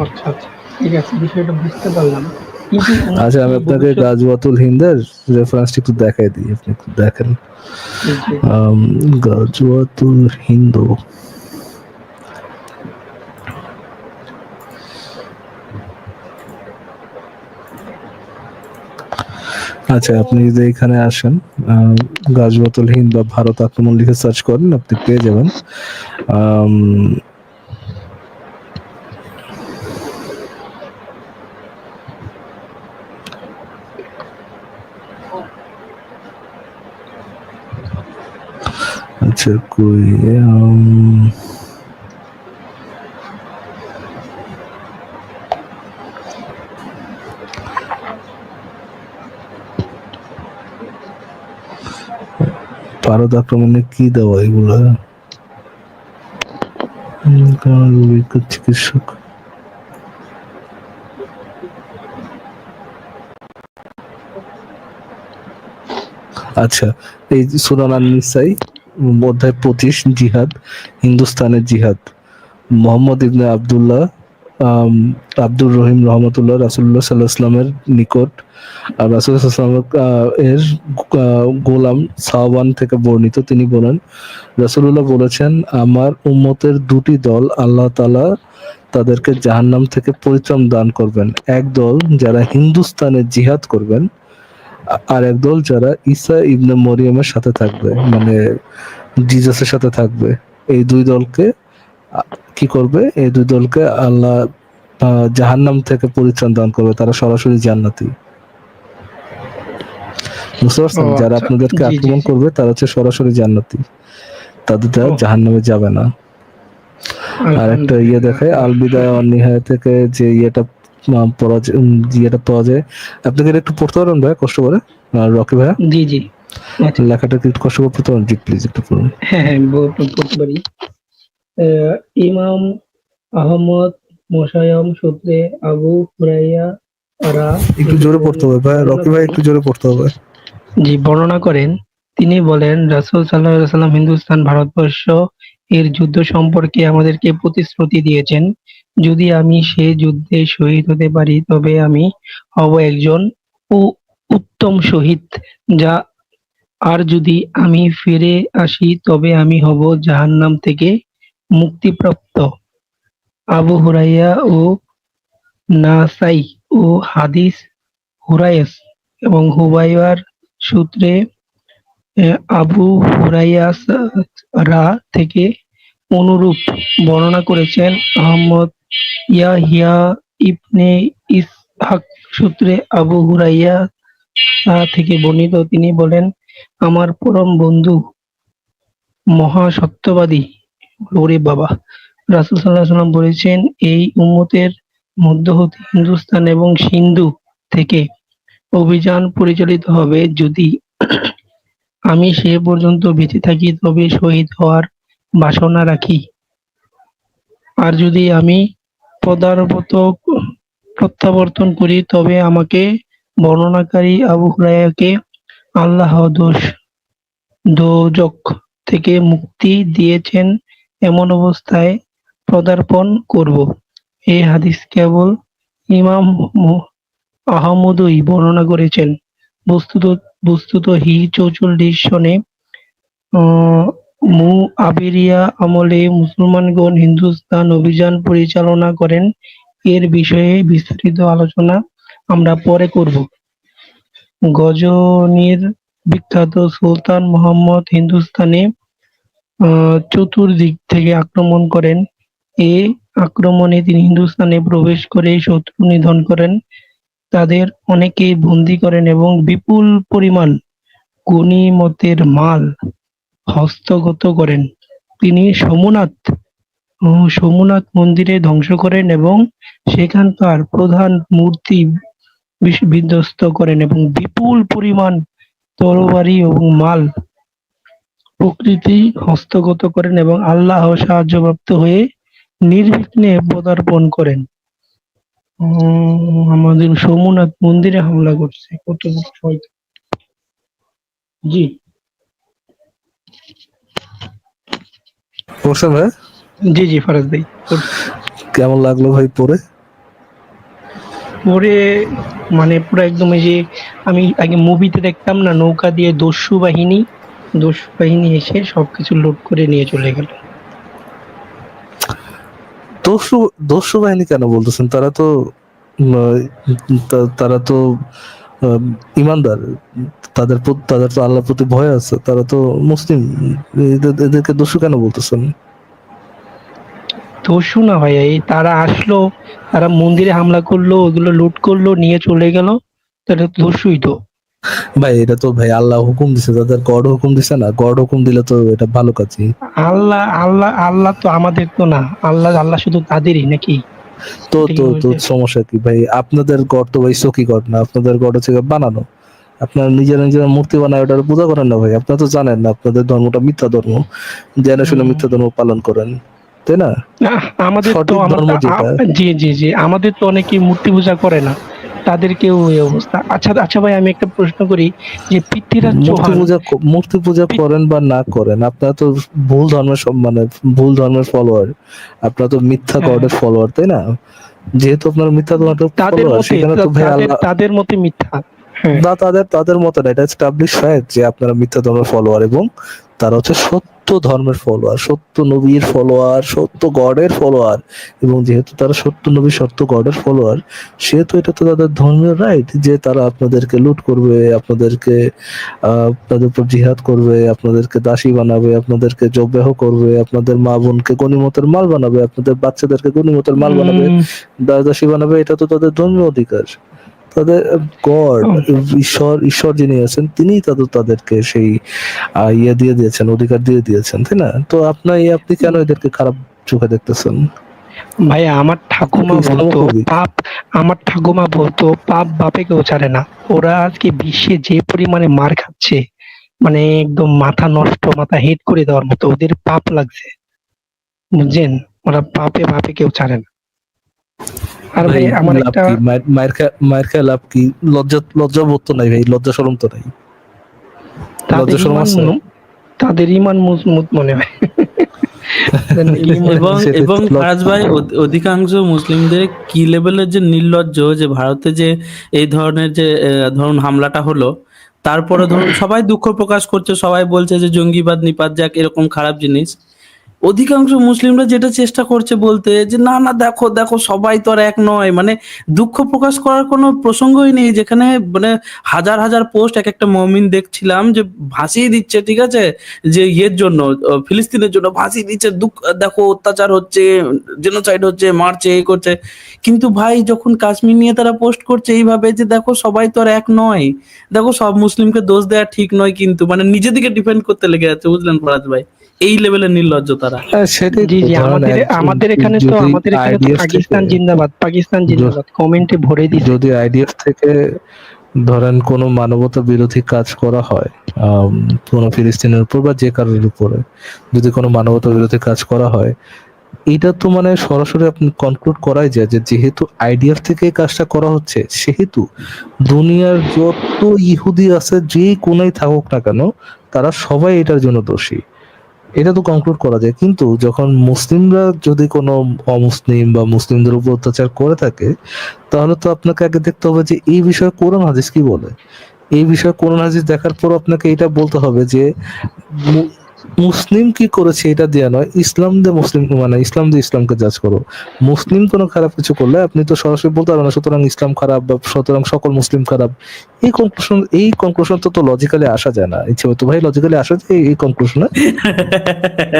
আচ্ছা আচ্ছা, ঠিক আছে, বিষয়টা বুঝতে পারলাম। কিন্তু আচ্ছা, আমি আপনাকে গাজওয়াতুল হিন্দের রেফারেন্সটা একটু দেখাই দিই, আপনি একটু দেখেন। জি, গাজওয়াতুল হিন্দ, আচ্ছা আপনি যদি এখানে আসেন, গাজওয়াতুল হিন্দ বা ভারত আক্রমণ লিখে সার্চ করেন, আপনি পেয়ে যাবেন। আম, আচ্ছা কই ভারত আক্রমণে কি দেওয়া এগুলা? কারণ অভিজ্ঞ চিকিৎসক, আচ্ছা এই সূরা আন-নিসাই অধ্যায় 25 জিহাদ, হিন্দুস্তানের জিহাদ। মোহাম্মদ ইবনে আব্দুল্লাহ আব্দুর রহিম রহমতুল্লাহ রাসূলুল্লাহ সাল্লাল্লাহু আলাইহি ওয়াসাল্লামের নিকট রাসূলুল্লাহ সাল্লাল্লাহু আলাইহি ওয়াসাল্লাম এর গোলাম সাওবান থেকে বর্ণিত, তিনি বলেন রাসূলুল্লাহ বলেছেন, আমার উম্মতের দুটি দল আল্লাহ তাআলা তাদেরকে জাহান্নাম থেকে পরিত্রাণ দান করবেন। এক দল যারা হিন্দুস্তানে জিহাদ করবেন, আর এক দল যারা ঈসা ইবনে মরিয়মের সাথে থাকবে, মানে জিসাসের সাথে থাকবে। এই দুই দলকে কি করবে? এই দুই দলকে আল্লাহ জাহান্নাম থেকে পরিত্রাণ দান করবে, তারা সরাসরি জান্নাতি। বুঝতে পারছেন? ও যারা আচ্ছা, আপনাদেরকে জি জি আক্রমণ জি। করবে তারা হচ্ছে সরাসরি জান্নাতি, তাদের দ্বারা ও, জাহান্নামে যাবে না। আর একটা ইয়ে আলহামদুলিল্লাহ, দেখায় আল বিদায়া ওয়ান নিহায়া থেকে, যে ইয়েটা পড়া ইয়েটা পাওয়া যায়। আপনি কি এটা একটু পড়তে পারেন ভাই কষ্ট করে? রকি ভাইয়া জি জি, আচ্ছা, লেখাটা কি একটু কষ্ট করে পড়তে পারেন? জি প্লিজ একটু পড়ুন। হ্যাঁ হ্যাঁ, বলতে পারি। ইমাম আহমদ মোসায়ম সূত্রে আবু হুরাইরা একটু জোরে পড়তে হবে ভাই, বর্ণনা রকি ভাই করেন। একটু জোরে পড়তে হবে। জি, বর্ণনা করেন। তিনি বলেন, রাসূল সাল্লাল্লাহু আলাইহি ওয়াসাল্লাম হিন্দুস্তান ভারতবর্ষ এর যুদ্ধ সম্পর্কে আমাদেরকে প্রতিশ্রুতি দিয়েছেন। যদি আমি সে যুদ্ধে শহীদ হতে পারি তবে আমি হব একজন উত্তম শহীদ, যা আর যদি আমি ফিরে আসি তবে আমি হব জাহান্নাম থেকে মুক্তিপ্রাপ্ত। আবু হুরাইরা ও নাসাই ও হাদিস হুরায়স এবং হুবাইবার সূত্রে আবু হুরায়রা থেকে অনুরূপ বর্ণনা করেছেন। আহমদ ইয়াহিয়া ইবনে ইসহাক সূত্রে আবু হুরাইরা থেকে বর্ণিত, তিনি বলেন, আমার পরম বন্ধু মহা সত্যবাদী, ওরে বাবা, রাসূল সাল্লাল্লাহু আলাইহি ওয়াসাল্লাম বলেছেন, এই উম্মতের মধ্য হতে হিন্দুস্তান এবং সিন্ধু থেকে অভিযান পরিচালিত হবে। যদি আমি সে পর্যন্ত বেঁচে থাকি তবে শহীদ হওয়ার বাসনা রাখি। আর যদি আমি পদার্পত প্রত্যাবর্তন করি তবে আমাকে বর্ণনাকারী আবু হুরায়রাকে আল্লাহ দোজখ থেকে মুক্তি দিয়েছেন এমন অবস্থায় পদার্পণ করব। এই হাদিস কেবল ইমাম আহমদই বর্ণনা করেছেন। বস্তুত বস্তুত হি ৪৪ সনে মুআবিরিয়া আমলে মুসলমানগণ হিন্দুস্তান অভিযান পরিচালনা করেন। এর বিষয়ে বিস্তারিত আলোচনা আমরা পরে করব। গজনির বিখ্যাত সুলতান মুহাম্মদ হিন্দুস্তানে চতুর্দিক থেকে আক্রমণ করেন। এ আক্রমণে তিনি হিন্দুস্তানে প্রবেশ করে শত্রু নিধন করেন, তাদের অনেকেই বন্দী করেন এবং বিপুল পরিমাণ গনিমতের মাল হস্তগত করেন। তিনি সোমনাথ মন্দিরে ধ্বংস করেন এবং সেখানকার প্রধান মূর্তি বিধ্বস্ত করেন এবং বিপুল পরিমাণ তরবারি এবং মাল প্রকৃতি হস্তগত করেন এবং আল্লাহ সাহায্যপ্রাপ্ত হয়ে নির্বিঘ্নে পদার্পণ করেন। আমাদের সোমনাথ মন্দিরে হামলা করছে, কত বড় শয়তান! জি অবশ্য ভাই, জি জি ফারাজ ভাই, কেমন লাগলো ভাই পড়ে? পরে মানে পুরো একদম এই যে আমি আগে মুভিতে দেখতাম না, নৌকা দিয়ে দস্যু বাহিনী এসে সবকিছু লুট করে নিয়ে চলে গেল। দস্যু দস্যু বাহিনী কেন বলতেছেন? তারা তো তারা তো ইমানদার, তাদের তো আল্লাহর প্রতি ভয় আছে, তারা তো মুসলিম। এদেরকে দস্যু কেন বলতেছেন? দস্যু না ভাই, এই তারা আসলো, তারা মন্দিরে হামলা করলো, ওগুলো লুট করলো, নিয়ে চলে গেল, তাহলে তো দস্যুই তো। ভাই এটা তো ভাই আল্লাহ হুকুম দিছে, তাদের গড হুকুম দিছে না? গড হুকুম দিলে তো এটা ভালো কাজই। আল্লাহ তো আমাদের তো না, আল্লাহ শুধু তাদেরই নাকি? তো এটা কি তো তো বলতে- সমস্যা কি ভাই? আপনাদের গড তো ভাই সকি গড না, আপনাদের গড হচ্ছে গিয়ে বানানো। আপনারা নিজেরা মূর্তি বানায় ওটার পূজা করেন না ভাই। আপনারা তো জানেন না আপনাদের ধর্মটা মিথ্যা ধর্ম, জেনে শুনে মিথ্যা ধর্ম পালন করেন, তাই না? না, আমাদের তো সঠিক ধর্ম যেটা, জি জি জি, আমাদের তো অনেকেই মূর্তি পূজা করে না, তাদেরকেও এই অবস্থা। আচ্ছা আচ্ছা ভাই, আমি একটা প্রশ্ন করি, যে পৃথ্বীরাজ চৌহান মূর্তি পূজা করেন বা না করেন, আপনারা তো ভুল ধর্মের মানে ভুল ধর্মের ফলোয়ার। আপনারা তো মিথ্যা হ্যাঁ, গডের ফলোয়ার, তাই না? যেহেতু আপনারা মিথ্যা গডের তাদের ফলোয়ার, মতে সেখানে তো ভাই আল্লাহ তাদের মতে মিথ্যা। হ্যাঁ, না, তাদের মতে না, এটা এস্টাবলিশ ফ্যাক্ট যে আপনারা মিথ্যা ধর্মের ফলোয়ার, এবং তারা হচ্ছে সত্য ধর্মের ফলোয়ার, সত্য নবীর ফলোয়ার, সত্য গডের ফলোয়ার। এবং যেহেতু তারা সত্য নবী সত্য গডের ফলোয়ার, সেহেতু এটা তো তাদের ধর্মীয় রাইট যে তারা আপনাদেরকে লুট করবে, আপনাদেরকে আপনাদের উপর জিহাদ করবে, আপনাদেরকে দাসী বানাবে, আপনাদেরকে জবেহ করবে, আপনাদের মা বোনকে গনিমতের মাল বানাবে, আপনাদের বাচ্চাদেরকে গনিমতের মাল বানাবে, দাসী বানাবে। এটা তো তাদের ধর্মীয় অধিকার। তাদের গড, ঈশ্বর যিনি আছেন, তিনি তাদেরকে সেই ইয়ে দিয়ে দিয়েছেন, অধিকার দিয়ে দিয়েছেন, তাই না? তো আপনি কেন এদেরকে খারাপ চোখে দেখতেছেন? ভাই আমার ঠাকুমা আপনি কি বলতো ইসলামোফোবিক? পাপ বাপে কেউ ছাড়ে না। ওরা আজকে বিশ্বে যে পরিমাণে মার খাচ্ছে, মানে একদম মাথা নষ্ট, মাথা হেট করে দেওয়ার মতো, ওদের পাপ লাগছে, বুঝছেন? ওরা বাপে কেউ ছাড়ে না। আর ভাই ভাই আমার লাভ একটা কি? মায়ের খেয়ে লাভ কি? লজ্জা বোধ তো নাই ভাই, লজ্জা শরম তো নাই। তাদের লজ্জা শরম ইমান আছে? তাদের ইমান মজবুত মনে হয়। এবং সেটাই এবং তো ফারাজ ভাই, অধিকাংশ মুসলিমদের কি লেভেলের যে নির্লজ্জ, যে ভারতে যে এই ধরনের যে ধরুন হামলাটা হলো, তারপরে ধরুন সবাই দুঃখ প্রকাশ করছে, সবাই বলছে যে জঙ্গিবাদ নিপাত যাক, এরকম খারাপ জিনিস। অধিকাংশ মুসলিমরা যেটা চেষ্টা করছে বলতে, যে না না, দেখো দেখো সবাই তো আর এক নয়, মানে দুঃখ প্রকাশ করার কোনো প্রসঙ্গই নেই। যেখানে মানে হাজার হাজার পোস্ট এক একটা মমিন দেখছিলাম যে ভাসিয়ে দিচ্ছে, ঠিক আছে, যে ইয়ের জন্য, ফিলিস্তিনের জন্য ভাসিয়ে দিচ্ছে, দুঃখ দেখো অত্যাচার হচ্ছে, জেনোসাইড হচ্ছে, মারছে, এই করছে। কিন্তু ভাই যখন কাশ্মীর নিয়ে তারা পোস্ট করছে এইভাবে, যে দেখো সবাই তো আর এক নয়, দেখো সব মুসলিমকে দোষ দেওয়া ঠিক নয়, কিন্তু মানে নিজেদিকে ডিফেন্ড করতে লেগে যাচ্ছে, বুঝলেন ফরাজ ভাই? এই লেভেলের নির্লজ্জ তারা। সেটাই জি তো। জি, ধরেন আমাদের এখানে তো যদি আইডিএফ থেকে, পাকিস্তান জিন্দাবাদ কমেন্টে ভরে দিছে। যদি আইডিএফ থেকে ধরেন কোনো মানবতা বিরোধী কাজ করা হয়, কোনো ফিলিস্তিনের উপর বা যে কারোর উপরে যদি কোনো মানবতা বিরোধী কাজ করা হয়, এটা তো মানে সরাসরি আপনি কনক্লুড করাই যায় যে যেহেতু আইডিএফ থেকে এই কাজটা করা হচ্ছে, সেহেতু দুনিয়ার যত ইহুদি আছে যে কোনায় থাকুক না কেন, তারা সবাই এটার জন্য দোষী। এটা তো কনক্লুড করা যায়, কিন্তু যখন মুসলিমরা যদি কোনো অমুসলিম বা মুসলিমদের উপর অত্যাচার করে থাকে, তাহলে তো আপনাকে আগে দেখতে হবে যে এই বিষয়ে কোরআন হাদিস কি বলে। এই বিষয়ে কোরআন হাদিস দেখার পর আপনাকে এটা বলতে হবে যে মু- মুসলিম কি করেছে এটা দিয়ে নয়, ইসলাম দিয়ে মুসলিম, মানে ইসলাম দিয়ে ইসলামকে জাজ করো। মুসলিম কোনো খারাপ কিছু করলে আপনি তো সরাসরি বলতে পারবেন না সুতরাং ইসলাম খারাপ বা সুতরাং সকল মুসলিম খারাপ। এই কনক্লুশন তো লজিক্যালি আসা যায় না। ইচ্ছে তো ভাই লজিক্যালি আসা যায় এই কনক্লুশনে?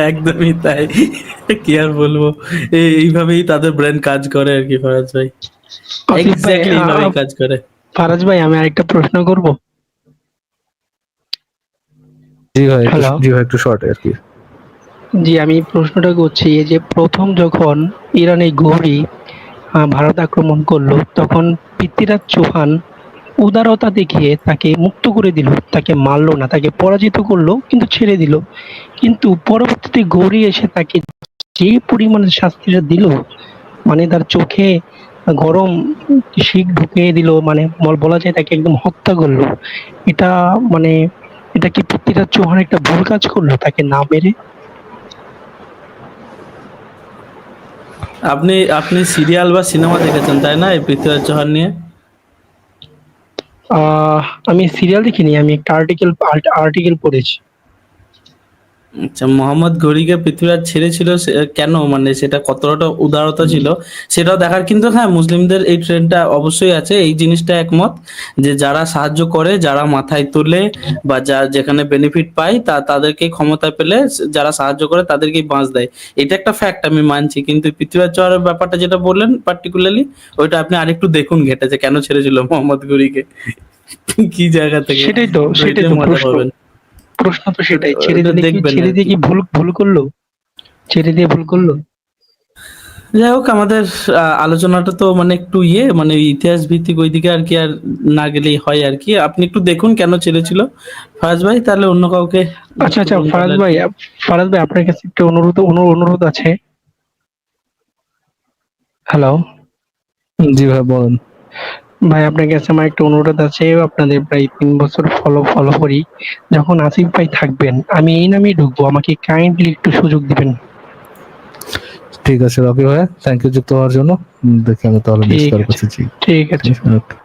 একদমই তাই, কি আর বলবো, এইভাবেই তাদের ব্রেন কাজ করে আর কি ফারাজ ভাই, আসিফ ভাই, এক্স্যাক্টলি এইভাবেই কাজ করে। ফারাজ ভাই, আমি আরেকটা প্রশ্ন করব। হ্যালো। জি ভাই একটু শর্ট আর কি। জি, আমি প্রশ্নটা করছি, এই যে প্রথম যখন ইরানে গৌরী ভারত আক্রমণ করলো, তখন পৃথ্বীরাজ চৌহান উদারতা দেখিয়ে তাকে মুক্ত করে দিল, তাকে মারলো না, তাকে পরাজিত করলো কিন্তু ছেড়ে দিল। কিন্তু পরবর্তীতে গৌরী এসে তাকে যে পরিমাণে শাস্তিটা দিল, মানে তার চোখে গরম শিক ঢুকিয়ে দিল, মানে বলা যায় তাকে একদম হত্যা করলো। এটা মানে এটা কি পৃথ্বীরাজ চৌহান একটা ভুল কাজ করলো তাকে না মেরে? আপনি আপনি সিরিয়াল বা সিনেমা দেখেছেন তাই না এই পৃথ্বীরাজ চৌহান নিয়ে? আহ আমি সিরিয়াল দেখিনি, আমি একটা আর্টিকেল পড়েছি। আচ্ছা, মোহাম্মদ ঘুরিকে পৃথ্বীরাজ ছেড়েছিল কেন, মানে সেটা কতটা উদারতা ছিল সেটাও দেখার। কিন্তু হ্যাঁ, মুসলিমদের এই ট্রেন্ডটা অবশ্যই আছে, এই জিনিসটা একমত যে যারা সাহায্য করে, যারা মাথায় তোলে বা যেখানে বেনিফিট পায় তাদেরকে ক্ষমতায় পেলে যারা সাহায্য করে তাদেরকেই বাঁচ দেয়। এটা একটা ফ্যাক্ট, আমি মানছি। কিন্তু পৃথ্বীরাজ চৌহানের ব্যাপারটা যেটা বললেন পার্টিকুলারলি, ওইটা আপনি আরেকটু দেখুন ঘেটে যে কেন ছেড়েছিল মোহাম্মদ ঘুরিকে, কি জায়গা থেকে। সেটাই তো এটাই মজা প্রশ্ন। পাবেন। প্রশ্ন তো সেটাই, ওটা দেখবেন ছেড়ে আর দিয়ে কি। কি ভুল করলো? ছেড়ে দিয়ে ভুল করলো? যাই হোক, আমাদের আলোচনাটা তো মানে একটু মানে ইতিহাস ভিত্তিক, ওইদিকে আর কি আর না গেলেই হয় আর কি। আপনি একটু দেখুন কেন ছেড়েছিল ফারাজ ভাই, তাহলে অন্য কাউকে আচ্ছা যুক্ত আচ্ছা, করুন তাহলে আর কি। ফারাজ ভাই, আপনার কাছে একটা অনুরোধ আছে। হ্যালো জি ভাই বলেন। ভাই, আপনার কাছে আমার একটা অনুরোধ আছে। আপনাদের প্রায় 3 বছর ফলো করি। যখন আসিফ ভাই থাকবেন, আমি এই নামেই ঢুকবো, আমাকে কাইন্ডলি একটু সুযোগ দিবেন। ঠিক আছে রকি ভাই, থ্যাংক ইউ যুক্ত হওয়ার জন্য। দেখি আমি তাহলে ঠিক নেক্সট কার আছে, কাছে জি। ঠিক আছে। ঠিক আছে, okay.